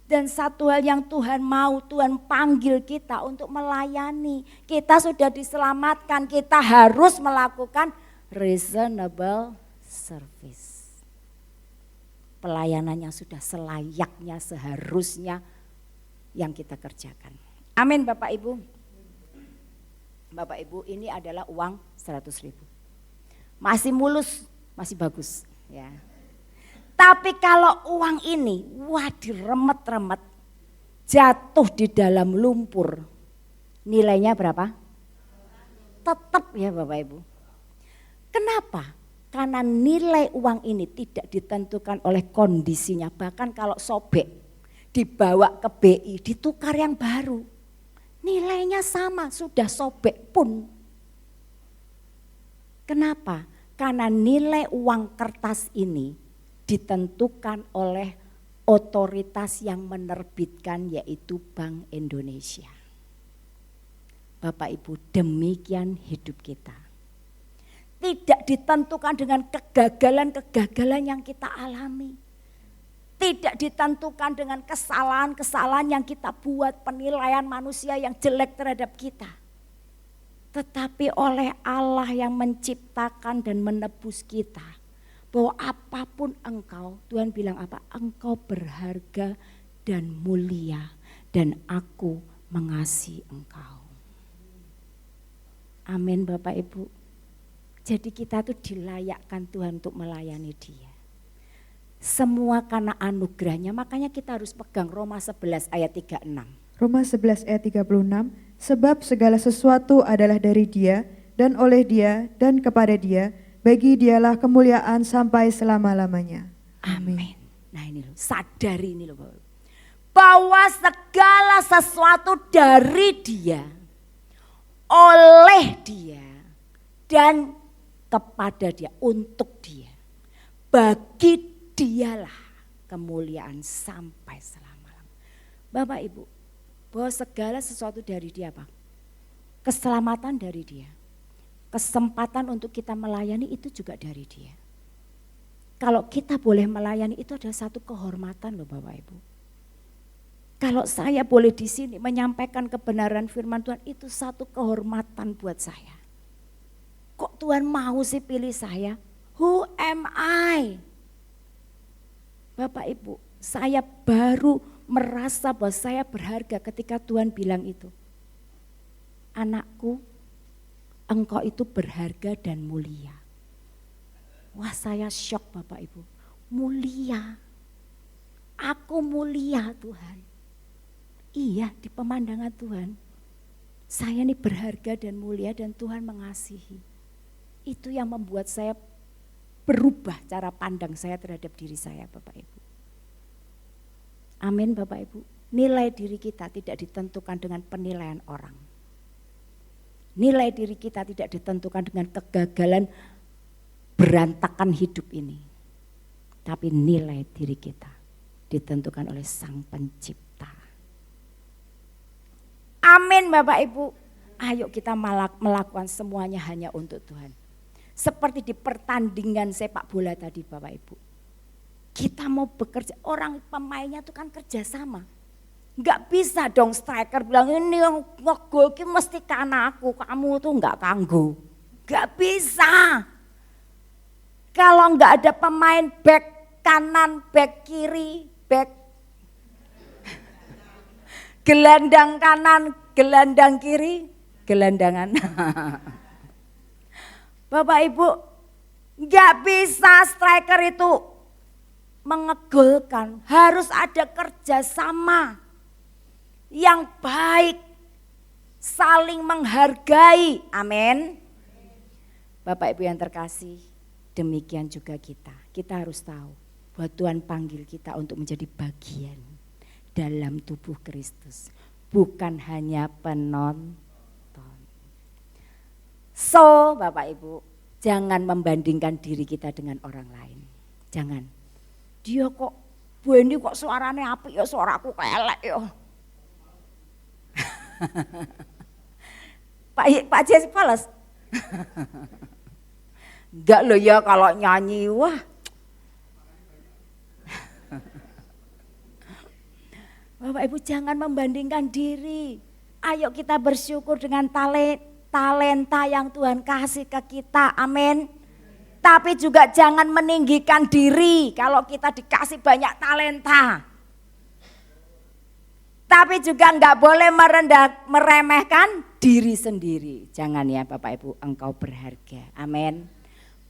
Dan satu hal yang Tuhan mau, Tuhan panggil kita untuk melayani. Kita sudah diselamatkan, kita harus melakukan reasonable service. Pelayanan yang sudah selayaknya, seharusnya yang kita kerjakan. Amin Bapak Ibu. Bapak Ibu, ini adalah uang 100.000. Masih mulus, masih bagus ya. Tapi kalau uang ini, wah diremet-remet, jatuh di dalam lumpur, nilainya berapa? Tetap ya Bapak Ibu. Kenapa? Karena nilai uang ini tidak ditentukan oleh kondisinya. Bahkan kalau sobek, dibawa ke BI, ditukar yang baru. Nilainya sama, sudah sobek pun. Kenapa? Karena nilai uang kertas ini ditentukan oleh otoritas yang menerbitkan, yaitu Bank Indonesia. Bapak Ibu, demikian hidup kita. Tidak ditentukan dengan kegagalan-kegagalan yang kita alami. Tidak ditentukan dengan kesalahan-kesalahan yang kita buat, penilaian manusia yang jelek terhadap kita. Tetapi oleh Allah yang menciptakan dan menebus kita, bahwa apapun engkau, Tuhan bilang apa? Engkau berharga dan mulia, dan aku mengasihi engkau. Amin Bapak Ibu. Jadi kita tuh dilayakkan Tuhan untuk melayani Dia. Semua karena anugerahnya, makanya kita harus pegang Roma 11 ayat 36. Roma 11 ayat 36, sebab segala sesuatu adalah dari Dia, dan oleh Dia, dan kepada Dia, bagi Dialah kemuliaan sampai selama-lamanya. Amin. Nah ini loh, sadari ini loh Bapak. Bahwa segala sesuatu dari Dia, oleh Dia, dan kepada Dia, untuk Dia. Bagi Dialah kemuliaan sampai selama-lamanya. Bapak Ibu, bahwa segala sesuatu dari Dia apa? Keselamatan dari Dia. Kesempatan untuk kita melayani itu juga dari Dia. Kalau kita boleh melayani itu adalah satu kehormatan loh Bapak Ibu. Kalau saya boleh di sini menyampaikan kebenaran firman Tuhan, itu satu kehormatan buat saya. Kok Tuhan mau sih pilih saya? Who am I? Bapak Ibu, saya baru merasa bahwa saya berharga ketika Tuhan bilang itu. Anakku, engkau itu berharga dan mulia. Wah, saya syok Bapak Ibu. Mulia. Aku mulia Tuhan. Iya, di pemandangan Tuhan. Saya ini berharga dan mulia dan Tuhan mengasihi. Itu yang membuat saya berubah cara pandang saya terhadap diri saya Bapak Ibu. Amin Bapak Ibu. Nilai diri kita tidak ditentukan dengan penilaian orang. Nilai diri kita tidak ditentukan dengan kegagalan berantakan hidup ini. Tapi nilai diri kita ditentukan oleh Sang Pencipta. Amin Bapak Ibu. Ayo kita melakukan semuanya hanya untuk Tuhan. Seperti di pertandingan sepak bola tadi Bapak Ibu. Kita mau bekerja, orang pemainnya itu kan kerjasama. Enggak bisa dong striker bilang ini yang ngegol ki mesti karena aku, kamu tuh enggak kanggo. Enggak bisa. Kalau enggak ada pemain back kanan, back kiri, back gelandang kanan, gelandang kiri, gelandangan. Bapak Ibu, enggak bisa striker itu mengegolkan, harus ada kerjasama yang baik. saling menghargai. Amin. Bapak Ibu yang terkasih, demikian juga kita. Kita harus tahu bahwa Tuhan panggil kita untuk menjadi bagian dalam tubuh Kristus, bukan hanya penonton. So, Bapak Ibu, jangan membandingkan diri kita dengan orang lain. Jangan. Dia kok, Bu Endi kok suaranya apik ya, suaraku kelek ya. Pak Jess Pales. Enggak loh ya kalau nyanyi, wah. Bapak Ibu jangan membandingkan diri. Ayo kita bersyukur dengan talenta yang Tuhan kasih ke kita. Amin. Tapi juga jangan meninggikan diri kalau kita dikasih banyak talenta. Tapi juga enggak boleh meremehkan diri sendiri. Jangan ya Bapak Ibu, engkau berharga. Amin.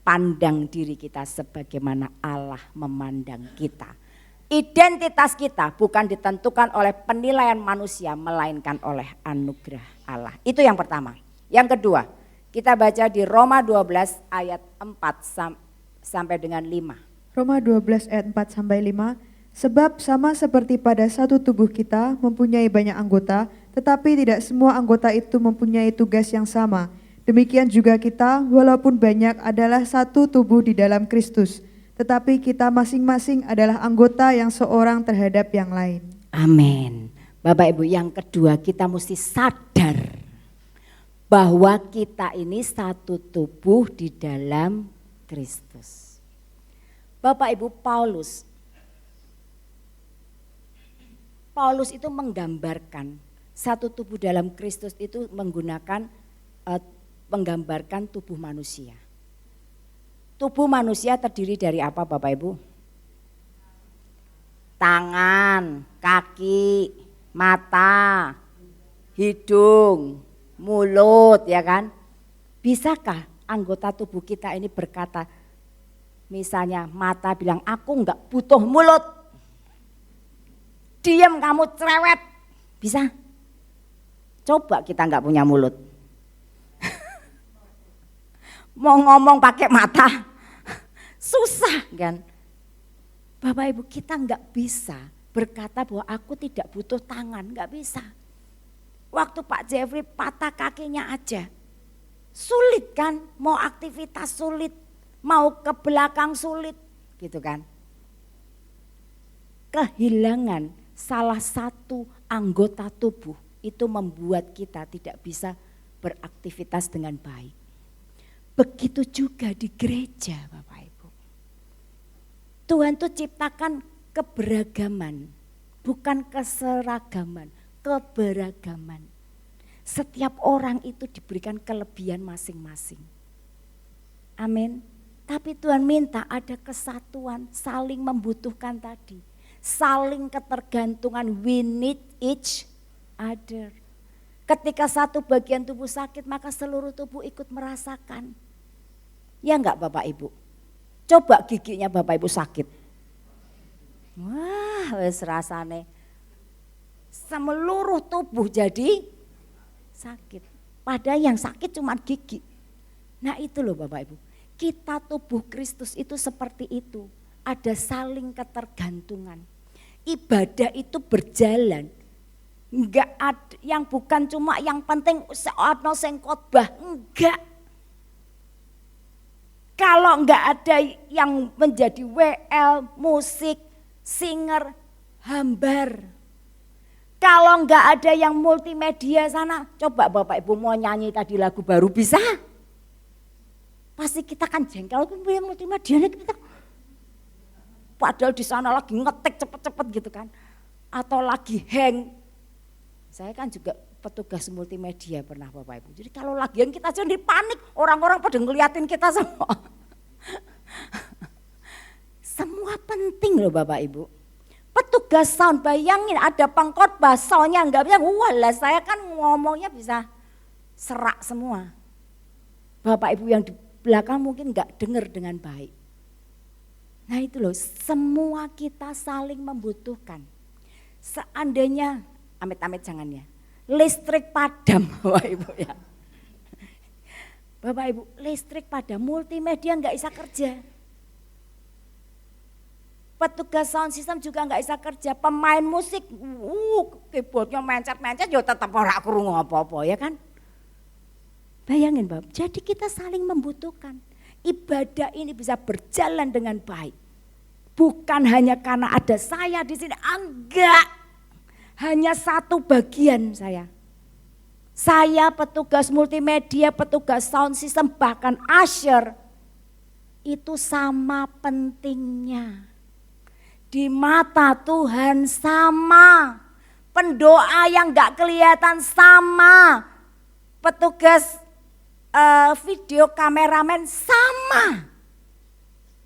Pandang diri kita sebagaimana Allah memandang kita. Identitas kita bukan ditentukan oleh penilaian manusia melainkan oleh anugerah Allah. Itu yang pertama. Yang kedua, kita baca di Roma 12 ayat 4 sampai dengan 5. Roma 12 ayat 4 sampai 5. Sebab sama seperti pada satu tubuh kita mempunyai banyak anggota, tetapi tidak semua anggota itu mempunyai tugas yang sama. Demikian juga kita, walaupun banyak adalah satu tubuh di dalam Kristus. Tetapi kita masing-masing adalah anggota yang seorang terhadap yang lain. Amin. Bapak Ibu, yang kedua kita mesti sadar bahwa kita ini satu tubuh di dalam Kristus. Bapak Ibu, Paulus itu menggambarkan satu tubuh dalam Kristus itu menggambarkan tubuh manusia. Tubuh manusia terdiri dari apa Bapak Ibu? Tangan, kaki, mata, hidung, mulut, ya kan? Bisakah anggota tubuh kita ini berkata, misalnya mata bilang aku enggak butuh mulut, diam kamu cerewet, bisa? Coba kita enggak punya mulut. Mau ngomong pakai mata, susah kan? Bapak Ibu kita enggak bisa berkata bahwa aku tidak butuh tangan, enggak bisa. Waktu Pak Jeffrey patah kakinya aja, sulit kan? Mau aktivitas sulit, mau ke belakang sulit gitu kan. Kehilangan salah satu anggota tubuh itu membuat kita tidak bisa beraktivitas dengan baik. Begitu juga di gereja Bapak Ibu. Tuhan tuh ciptakan keberagaman, bukan keseragaman, keberagaman. Setiap orang itu diberikan kelebihan masing-masing. Amin. Tapi Tuhan minta ada kesatuan, saling membutuhkan tadi. Saling ketergantungan, we need each other. Ketika satu bagian tubuh sakit maka seluruh tubuh ikut merasakan. Ya enggak Bapak Ibu? Coba giginya Bapak Ibu sakit. Wah wes rasane seluruh tubuh jadi sakit. Padahal yang sakit cuma gigi. Nah itu loh Bapak Ibu. Kita tubuh Kristus itu seperti itu. Ada saling ketergantungan. Ibadah itu berjalan. Enggak ada yang bukan cuma yang penting seorang sing khotbah, enggak. Kalau enggak ada yang menjadi WL, musik, singer, hambar. Kalau enggak ada yang multimedia sana, coba Bapak Ibu mau nyanyi tadi lagu baru bisa? Pasti kita kan jengkel, multimedia kita. Padahal di sana lagi ngetik cepet-cepet gitu kan. Atau lagi hang. Saya kan juga petugas multimedia pernah Bapak Ibu. Jadi kalau lagi yang kita jadi panik, orang-orang pada ngeliatin kita semua. Semua penting loh Bapak Ibu. Petugas sound, bayangin ada pengkhotbah soundnya enggak bisa. Walah saya kan ngomongnya bisa serak semua. Bapak Ibu yang di belakang mungkin enggak dengar dengan baik. Nah itu loh, semua kita saling membutuhkan. Seandainya amit-amit jangan ya. listrik padam Bapak Ibu ya. Bapak Ibu, listrik padam, multimedia nggak bisa kerja. Petugas sound system juga nggak bisa kerja, pemain musik, keyboardnya mencet-mencet, ya tetap ora krungu apa-apa ya kan. Bayangin Bapak, jadi kita saling membutuhkan. Ibadah ini bisa berjalan dengan baik. Bukan hanya karena ada saya di sini, enggak. Hanya satu bagian saya. Saya petugas multimedia, petugas sound system, bahkan usher. Itu sama pentingnya. Di mata Tuhan sama. Pendoa yang enggak kelihatan sama. Petugas video kameramen sama.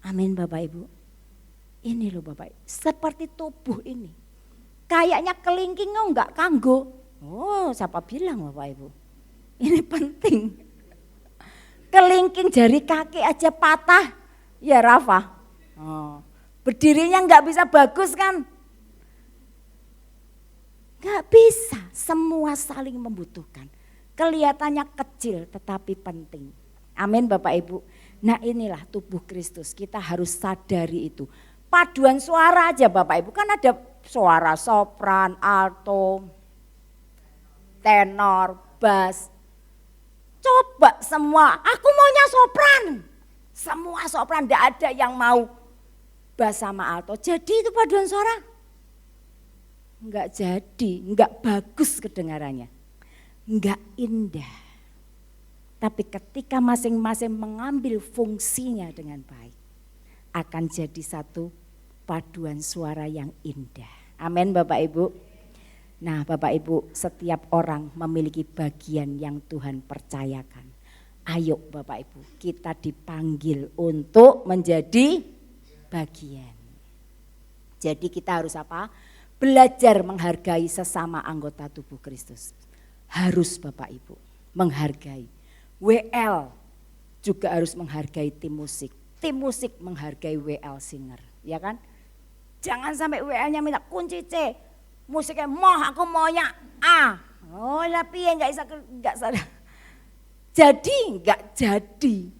Amin Bapak Ibu. Ini loh Bapak Ibu, seperti tubuh ini. Kayaknya kelingking enggak kanggo. Oh siapa bilang Bapak Ibu. Ini penting. Kelingking jari kaki aja patah. Ya Rafa. Oh, berdirinya enggak bisa bagus kan. Enggak bisa, semua saling membutuhkan. Kelihatannya kecil tetapi penting. Amin Bapak Ibu. Nah inilah tubuh Kristus, kita harus sadari itu. Paduan suara aja Bapak Ibu, kan ada suara sopran, alto, tenor, bass. Coba semua, aku maunya sopran. Semua sopran, tidak ada yang mau bass sama alto. Jadi itu paduan suara? Enggak jadi, enggak bagus kedengarannya. Enggak indah. Tapi ketika masing-masing mengambil fungsinya dengan baik, akan jadi satu paduan suara yang indah. Amin Bapak Ibu. Nah Bapak Ibu, setiap orang memiliki bagian yang Tuhan percayakan. Ayo Bapak Ibu, kita dipanggil untuk menjadi bagian. Jadi kita harus apa? Belajar menghargai sesama anggota tubuh Kristus. Harus Bapak Ibu menghargai. WL juga harus menghargai tim musik. Tim musik menghargai WL singer, ya kan? Jangan sampai WL-nya minta kunci C. Musiknya aku maunya A. Oh, tapi ya enggak sadar. Jadi enggak jadi.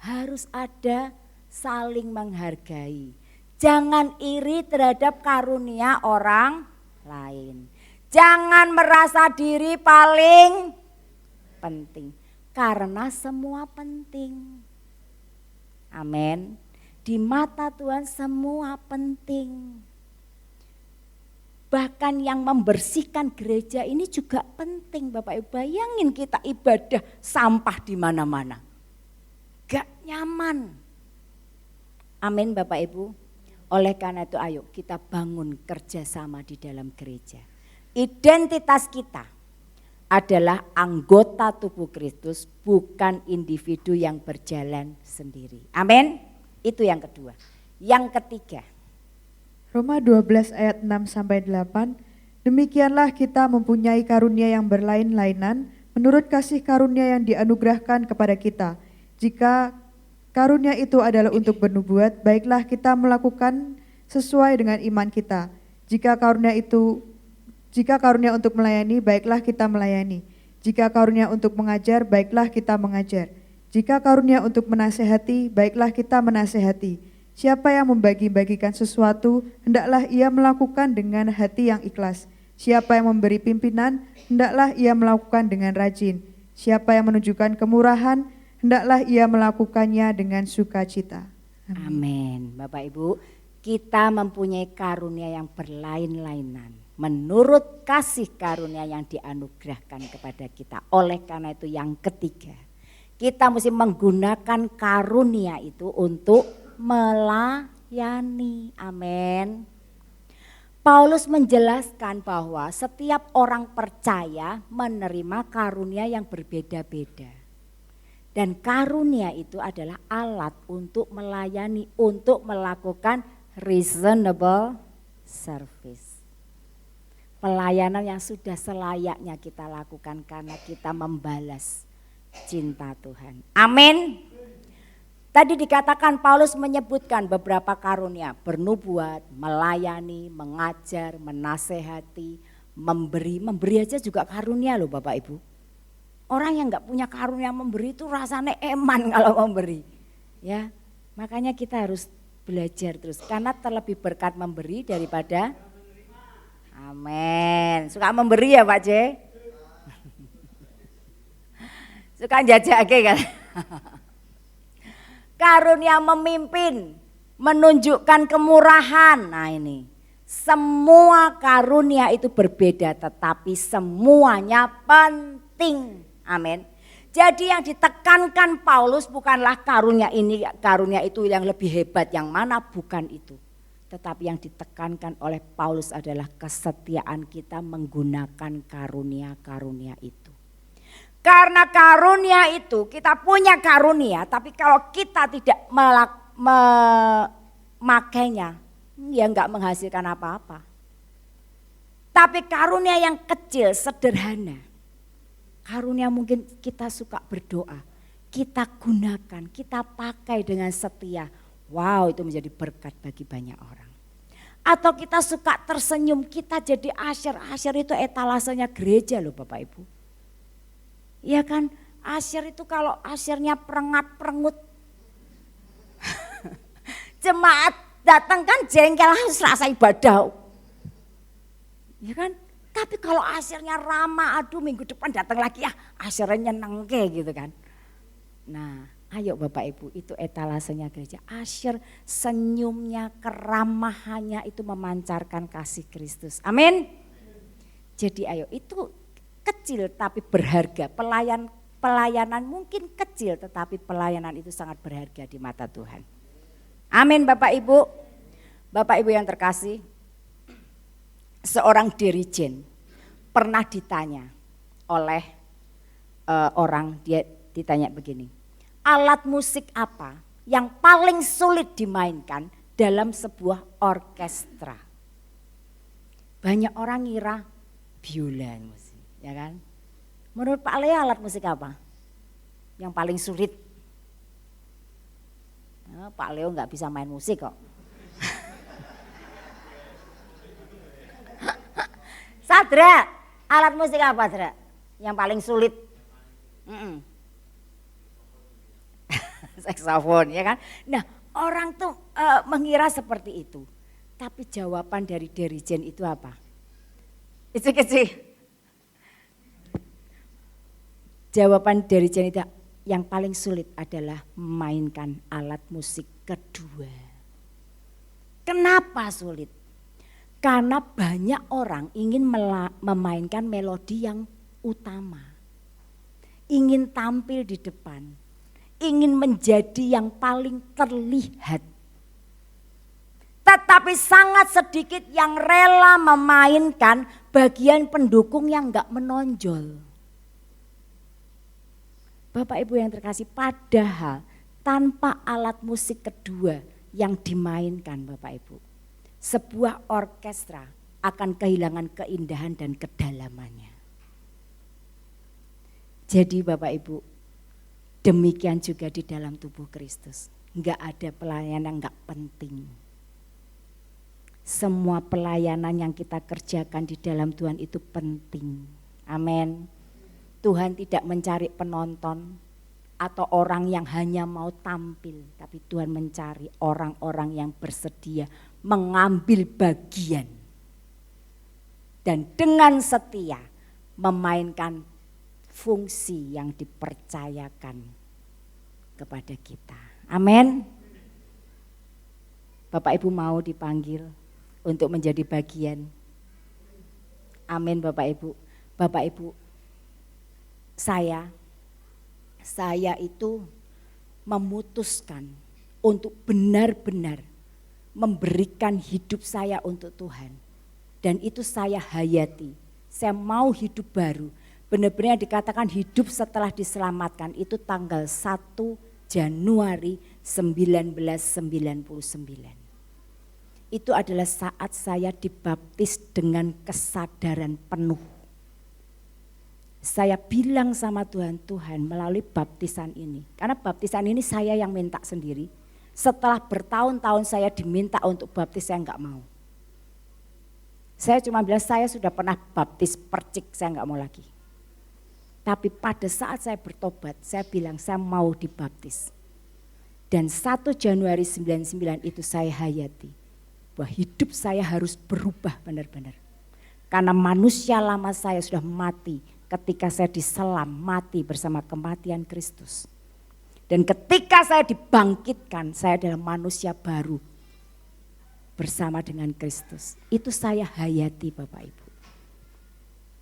Harus ada saling menghargai. Jangan iri terhadap karunia orang lain. Jangan merasa diri paling penting. Karena semua penting. Amin. Di mata Tuhan semua penting. Bahkan yang membersihkan gereja ini juga penting Bapak Ibu. Bayangin kita ibadah sampah di mana-mana. Gak nyaman. Amin Bapak Ibu. Oleh karena itu ayo kita bangun kerjasama di dalam gereja. Identitas kita adalah anggota tubuh Kristus, bukan individu yang berjalan sendiri. Amin. Itu yang kedua. Yang ketiga. Roma 12 ayat 6-8, demikianlah kita mempunyai karunia yang berlain-lainan menurut kasih karunia yang dianugerahkan kepada kita. Jika karunia itu adalah untuk bernubuat, baiklah kita melakukan sesuai dengan iman kita. Jika karunia untuk melayani, baiklah kita melayani. Jika karunia untuk mengajar, baiklah kita mengajar. Jika karunia untuk menasehati, baiklah kita menasehati. Siapa yang membagi-bagikan sesuatu, hendaklah ia melakukan dengan hati yang ikhlas. Siapa yang memberi pimpinan, hendaklah ia melakukan dengan rajin. Siapa yang menunjukkan kemurahan, hendaklah ia melakukannya dengan sukacita. Amin. Bapak Ibu, kita mempunyai karunia yang berlain-lainan. Menurut kasih karunia yang dianugerahkan kepada kita. Oleh karena itu yang ketiga, kita mesti menggunakan karunia itu untuk melayani. Amin. Paulus menjelaskan bahwa setiap orang percaya menerima karunia yang berbeda-beda. Dan karunia itu adalah alat untuk melayani, untuk melakukan reasonable service. Pelayanan yang sudah selayaknya kita lakukan karena kita membalas cinta Tuhan. Amin. Tadi dikatakan Paulus menyebutkan beberapa karunia, bernubuat, melayani, mengajar, menasehati, Memberi aja juga karunia loh Bapak Ibu. Orang yang nggak punya karunia memberi itu rasanya eman kalau memberi. Ya, makanya kita harus belajar terus. Karena terlebih berkat memberi daripada amin. Suka memberi ya Pak C? Suka jajake kan? Karunia memimpin, menunjukkan kemurahan. Nah ini, semua karunia itu berbeda tetapi semuanya penting. Amin. Jadi yang ditekankan Paulus bukanlah karunia ini, karunia itu yang lebih hebat, yang mana bukan itu. Tetapi yang ditekankan oleh Paulus adalah kesetiaan kita menggunakan karunia-karunia itu. Karena karunia itu, kita punya karunia, tapi kalau kita tidak memakainya, ya enggak menghasilkan apa-apa. Tapi karunia yang kecil, sederhana. Karunia mungkin kita suka berdoa, kita gunakan, kita pakai dengan setia. Wow, itu menjadi berkat bagi banyak orang. Atau kita suka tersenyum, kita jadi asyir. Asyir itu etalasenya gereja loh Bapak Ibu. Iya kan, asyir itu kalau asyirnya perengat-perengut. Jemaat datang kan jengkel, selasa ibadah. Iya kan? Tapi kalau asyirnya ramah, aduh minggu depan datang lagi ya, asyirnya nyenengke gitu kan. Nah, ayo Bapak Ibu, itu etalasenya gereja. Asyir senyumnya, keramahannya itu memancarkan kasih Kristus. Amin. Jadi ayo, itu kecil tapi berharga. Pelayanan mungkin kecil tetapi pelayanan itu sangat berharga di mata Tuhan. Amin Bapak Ibu. Bapak Ibu yang terkasih, seorang dirijen pernah ditanya oleh orang, dia ditanya begini, alat musik apa yang paling sulit dimainkan dalam sebuah orkestra? Banyak orang ngira biola musik, ya kan? Menurut Pak Lea alat musik apa yang paling sulit? Nah, Pak Leo nggak bisa main musik kok. Sadra, alat musik apa Sadra yang paling sulit? Saksofon, ya kan? Nah, orang tuh mengira seperti itu. Tapi jawaban dari dirijen itu apa? Kecil-kecil. Jawaban dirijen itu yang paling sulit adalah memainkan alat musik kedua. Kenapa sulit? Karena banyak orang ingin memainkan melodi yang utama. Ingin tampil di depan. Ingin menjadi yang paling terlihat. Tetapi sangat sedikit yang rela memainkan bagian pendukung yang enggak menonjol. Bapak Ibu yang terkasih, padahal tanpa alat musik kedua yang dimainkan Bapak Ibu, sebuah orkestra akan kehilangan keindahan dan kedalamannya. Jadi Bapak Ibu, demikian juga di dalam tubuh Kristus. Enggak ada pelayanan yang enggak penting. Semua pelayanan yang kita kerjakan di dalam Tuhan itu penting. Amin. Tuhan tidak mencari penonton atau orang yang hanya mau tampil. Tapi Tuhan mencari orang-orang yang bersedia mengambil bagian dan dengan setia memainkan fungsi yang dipercayakan kepada kita. Amin. Bapak Ibu mau dipanggil untuk menjadi bagian. Amin Bapak Ibu. Bapak Ibu, saya itu memutuskan untuk benar-benar memberikan hidup saya untuk Tuhan. Dan itu saya hayati. Saya mau hidup baru. Benar-benar dikatakan hidup setelah diselamatkan itu tanggal 1 Januari 1999. Itu adalah saat saya dibaptis dengan kesadaran penuh. Saya bilang sama Tuhan, Tuhan melalui baptisan ini. Karena baptisan ini saya yang minta sendiri. Setelah bertahun-tahun saya diminta untuk baptis, saya enggak mau. Saya cuma bilang saya sudah pernah baptis percik, saya nggak mau lagi. Tapi pada saat saya bertobat, saya bilang saya mau dibaptis. Dan 1 Januari 99 itu saya hayati. Bahwa hidup saya harus berubah benar-benar. Karena manusia lama saya sudah mati ketika saya diselam, mati bersama kematian Kristus. Dan ketika saya dibangkitkan, saya adalah manusia baru bersama dengan Kristus. Itu saya hayati Bapak Ibu.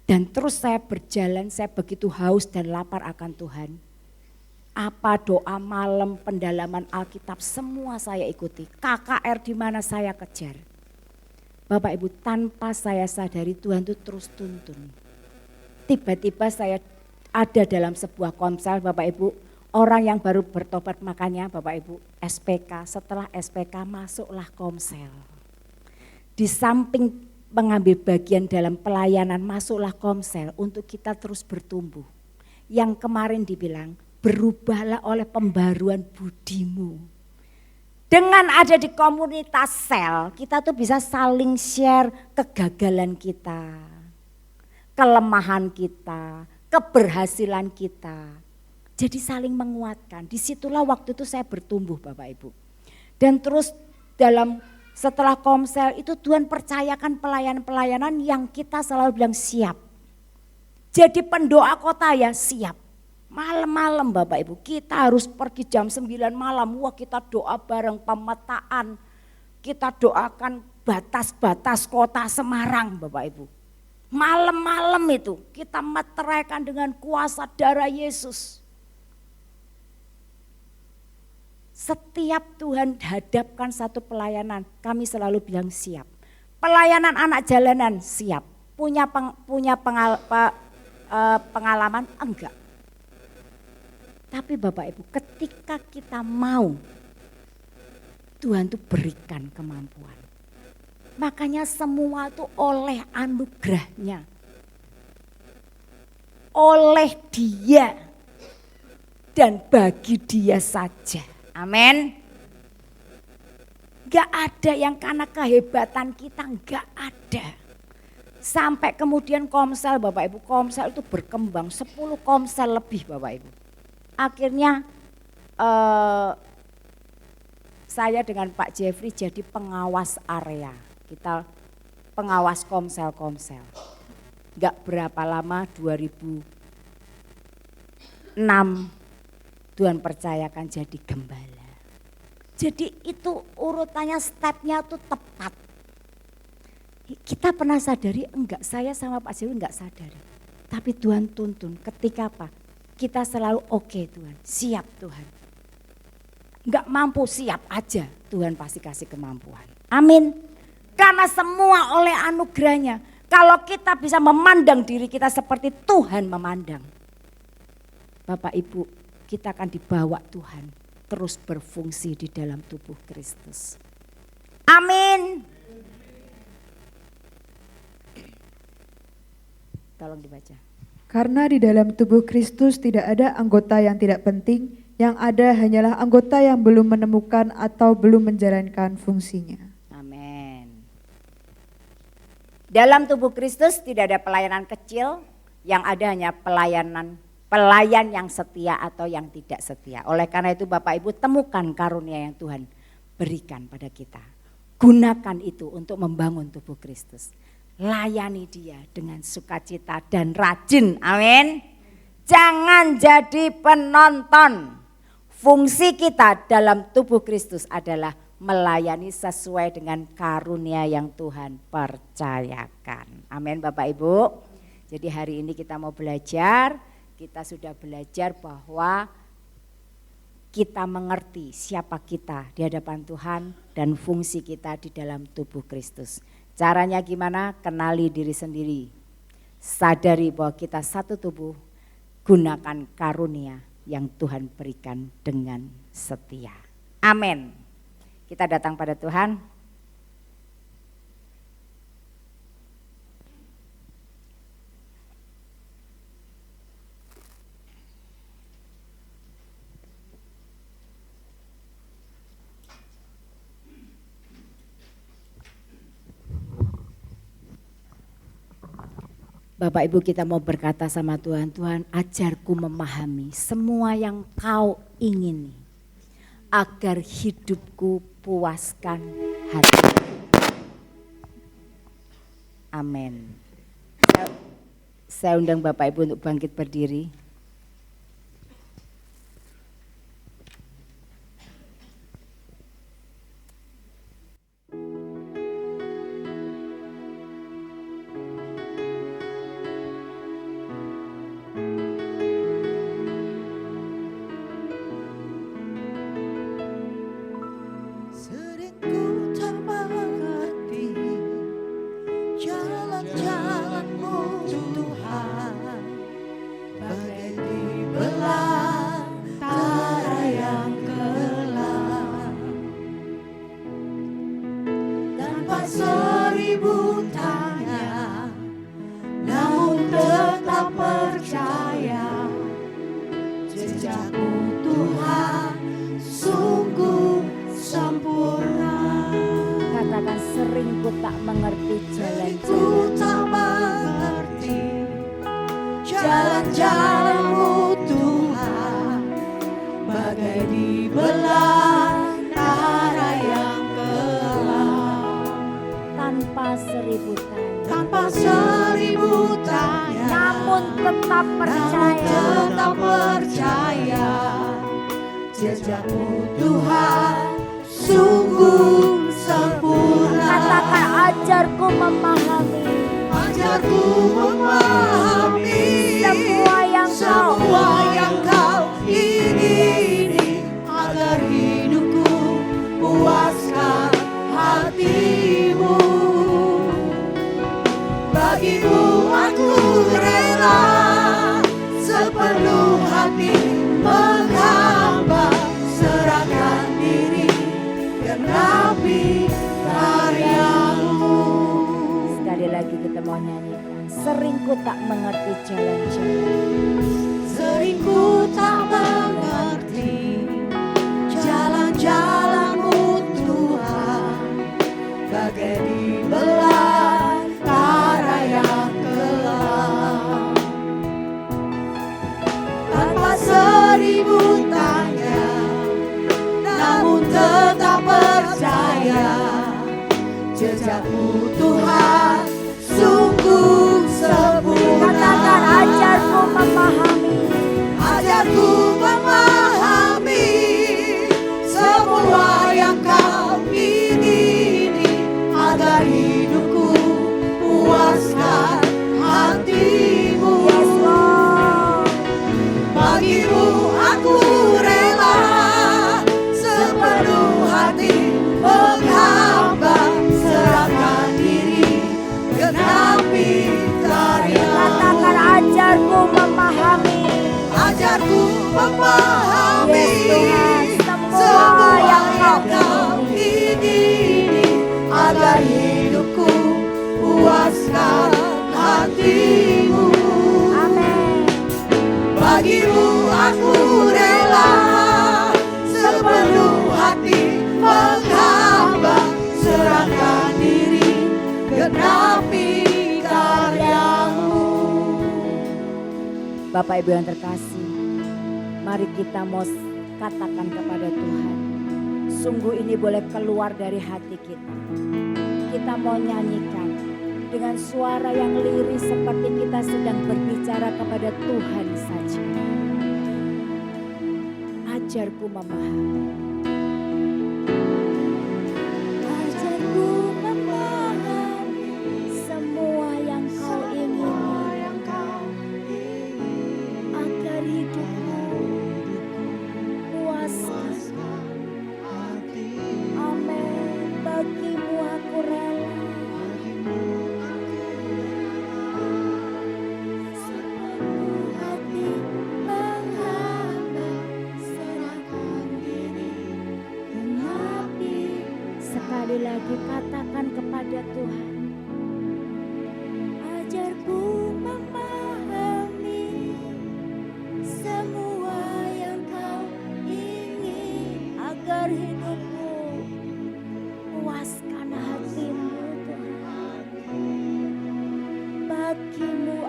Dan terus saya berjalan, saya begitu haus dan lapar akan Tuhan. Apa doa malam, pendalaman Alkitab, semua saya ikuti. KKR di mana saya kejar. Bapak Ibu, tanpa saya sadari Tuhan itu terus tuntun. Tiba-tiba saya ada dalam sebuah komsel Bapak Ibu. Orang yang baru bertobat, makanya Bapak Ibu SPK, setelah SPK masuklah komsel. Di samping mengambil bagian dalam pelayanan, masuklah komsel untuk kita terus bertumbuh. Yang kemarin dibilang, berubahlah oleh pembaruan budimu. Dengan ada di komunitas sel, kita tuh bisa saling share kegagalan kita, kelemahan kita, keberhasilan kita. Jadi saling menguatkan. Disitulah waktu itu saya bertumbuh Bapak Ibu. Dan terus setelah komsel itu Tuhan percayakan pelayanan-pelayanan yang kita selalu bilang siap. Jadi pendoa kota ya siap. Malam-malam Bapak Ibu kita harus pergi jam 9 malam. Wah kita doa bareng pemetaan. Kita doakan batas-batas kota Semarang Bapak Ibu. Malam-malam itu kita meteraikan dengan kuasa darah Yesus. Setiap Tuhan hadapkan satu pelayanan, kami selalu bilang siap. Pelayanan anak jalanan siap. Punya pengalaman enggak. Tapi Bapak Ibu ketika kita mau, Tuhan tuh berikan kemampuan. Makanya semua tuh oleh anugerahnya. Oleh Dia dan bagi Dia saja. Amin. Gak ada yang karena kehebatan kita, gak ada. Sampai kemudian komsel Bapak Ibu, komsel itu berkembang 10 komsel lebih Bapak Ibu. Akhirnya saya dengan Pak Jeffrey jadi pengawas area. Kita pengawas komsel-komsel. Gak berapa lama 2006 Tuhan percayakan jadi gembala. Jadi itu urutannya stepnya tuh tepat. Kita pernah sadari enggak, saya sama Pak Jeffrey enggak sadari. Tapi Tuhan tuntun ketika apa? Kita selalu oke Tuhan, siap Tuhan. Enggak mampu siap aja, Tuhan pasti kasih kemampuan. Amin. Karena semua oleh anugerahnya. Kalau kita bisa memandang diri kita seperti Tuhan memandang. Bapak Ibu, kita akan dibawa Tuhan terus berfungsi di dalam tubuh Kristus. Amin. Tolong dibaca. Karena di dalam tubuh Kristus tidak ada anggota yang tidak penting, yang ada hanyalah anggota yang belum menemukan atau belum menjalankan fungsinya. Amin. Dalam tubuh Kristus tidak ada pelayanan kecil, yang ada hanya pelayan yang setia atau yang tidak setia. Oleh karena itu Bapak Ibu temukan karunia yang Tuhan berikan pada kita. Gunakan itu untuk membangun tubuh Kristus. Layani Dia dengan sukacita dan rajin. Amin. Jangan jadi penonton. Fungsi kita dalam tubuh Kristus adalah melayani sesuai dengan karunia yang Tuhan percayakan. Amin Bapak Ibu. Jadi hari ini kita mau belajar. Kita sudah belajar bahwa kita mengerti siapa kita di hadapan Tuhan dan fungsi kita di dalam tubuh Kristus. Caranya gimana? Kenali diri sendiri. Sadari bahwa kita satu tubuh, gunakan karunia yang Tuhan berikan dengan setia. Amin. Kita datang pada Tuhan. Bapak Ibu, kita mau berkata sama Tuhan, Tuhan ajarku memahami semua yang kau ingini, agar hidupku puaskan hati. Amin. Saya undang Bapak Ibu untuk bangkit berdiri. Sering ku tak mengerti jalan-jalan-Mu Tuhan, bagai di belantara yang gelap. Tanpa seribu tanya, namun tetap percaya, jejakmu Tuhan sungguh sempurna. Katakan, sering ku tak mengerti Ku jalan-jalan. tak mengerti jalan-jalan-Mu Tuhan, bagai di belantara yang gelap. Tanpa seribu tanya, Tanpa seribu tanya, namun tetap percaya. tetap percaya, jejakmu Tuhan sungguh sempurna. Katakan, ajarku memahami Ajarku memahami semua yang kau ingini, agar hidupku puaskan hati-Mu. Bagimu aku rela sepenuh hati menghamba, serahkan diri genapi karya-Mu. Sekali lagi kita mau nyanyikan, sering ku tak mengerti jalan-jalan. Sering ku tak mengerti jalan-jalan-Mu Tuhan, bagai di belantara yang gelap. Tanpa seribu tanya, namun tetap percaya, jejakmu Tuhan sungguh sempurna. Katakan, ajarku memahami Ajarku memahami semua yang kau ingini, agar hidupku puaskan hati-Mu. Yes, Lord. Bagimu aku rela sepenuh hati menghamba, serahkan diri genapi karya. Katakan, ajarku memahami Ajarku memahami Yes, Tuhan, semua yang Kau kau ingini, agar hidupku puaskan hati-Mu. Amin. Bagimu aku rela sepenuh hati menghamba, serahkan diri genapi karya-Mu. Bapak Ibu yang terkasih, mari kita mau katakan kepada Tuhan, sungguh ini boleh keluar dari hati kita. Kita mau nyanyikan dengan suara yang lirih seperti kita sedang berbicara kepada Tuhan saja. Ajarku memahami. Ajarku memahami semua yang kau ingini, agar hidupku puaskan. Amin. Bagimu aku rela. Sepenuh hati menghamba, serahkan diri genapi. Sekali lagi katakan kepada Tuhan, ajarku memahami semua yang kau ingin, agar hidupku puaskan hatimu Tuhan. Bagimu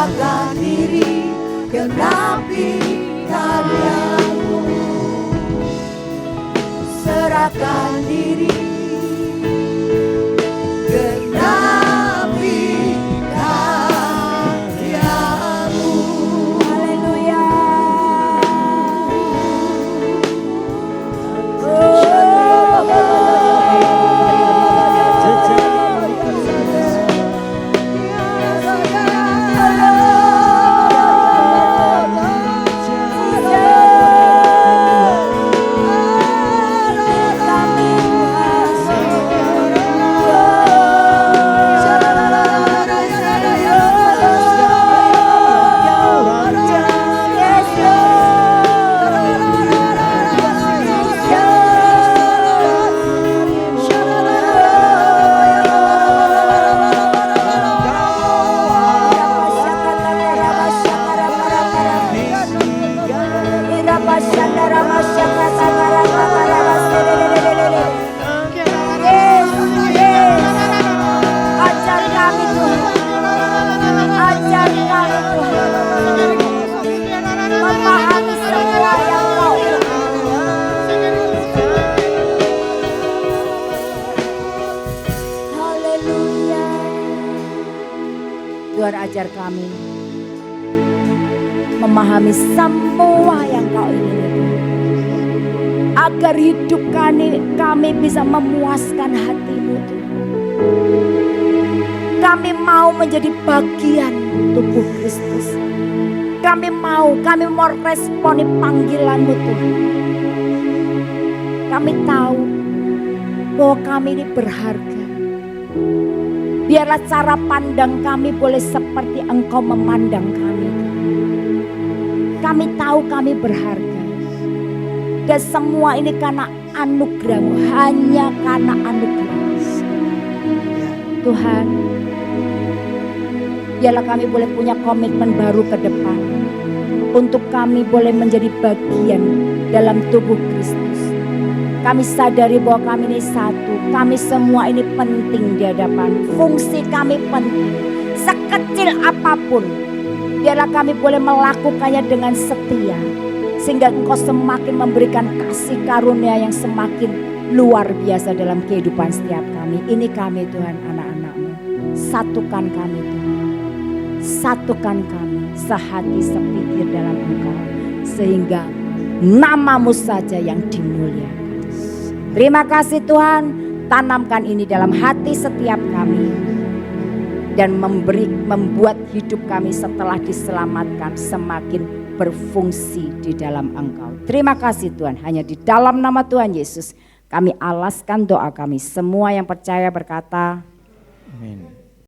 serahkan diri, genapi karyamu. Serahkan diri, genapi karyamu. Haleluya. Ajar kami Tuhan, ajar kami Tuhan, memahami semua yang Kau haleluya. Tuhan ajar kami memahami semua yang Kau inginkan, agar hidup kami bisa memuaskan hati-Mu Tuhan. Kami mau menjadi bagian tubuh Kristus. Kami mau responi panggilan-Mu Tuhan. Kami tahu bahwa kami ini berharga. Biarlah cara pandang kami boleh seperti Engkau memandang kami. Kami tahu kami berharga. Dan semua ini karena anugerah-Mu, hanya karena anugerah-Mu. Tuhan, biarlah kami boleh punya komitmen baru ke depan. Untuk kami boleh menjadi bagian dalam tubuh Kristus. Kami sadari bahwa kami ini satu. Kami semua ini penting di hadapan. Fungsi kami penting. Sekecil apapun, biarlah kami boleh melakukannya dengan setia. Sehingga Engkau semakin memberikan kasih karunia yang semakin luar biasa dalam kehidupan setiap kami. Ini kami Tuhan, anak-anak-Mu. Satukan kami Tuhan. Satukan kami sehati sepikir dalam Engkau. Sehingga nama-Mu saja yang dimuliakan. Terima kasih Tuhan. Tanamkan ini dalam hati setiap kami. Dan membuat hidup kami setelah diselamatkan semakin berfungsi di dalam Engkau. Terima kasih Tuhan, hanya di dalam nama Tuhan Yesus kami alaskan doa kami. Semua yang percaya berkata, amin.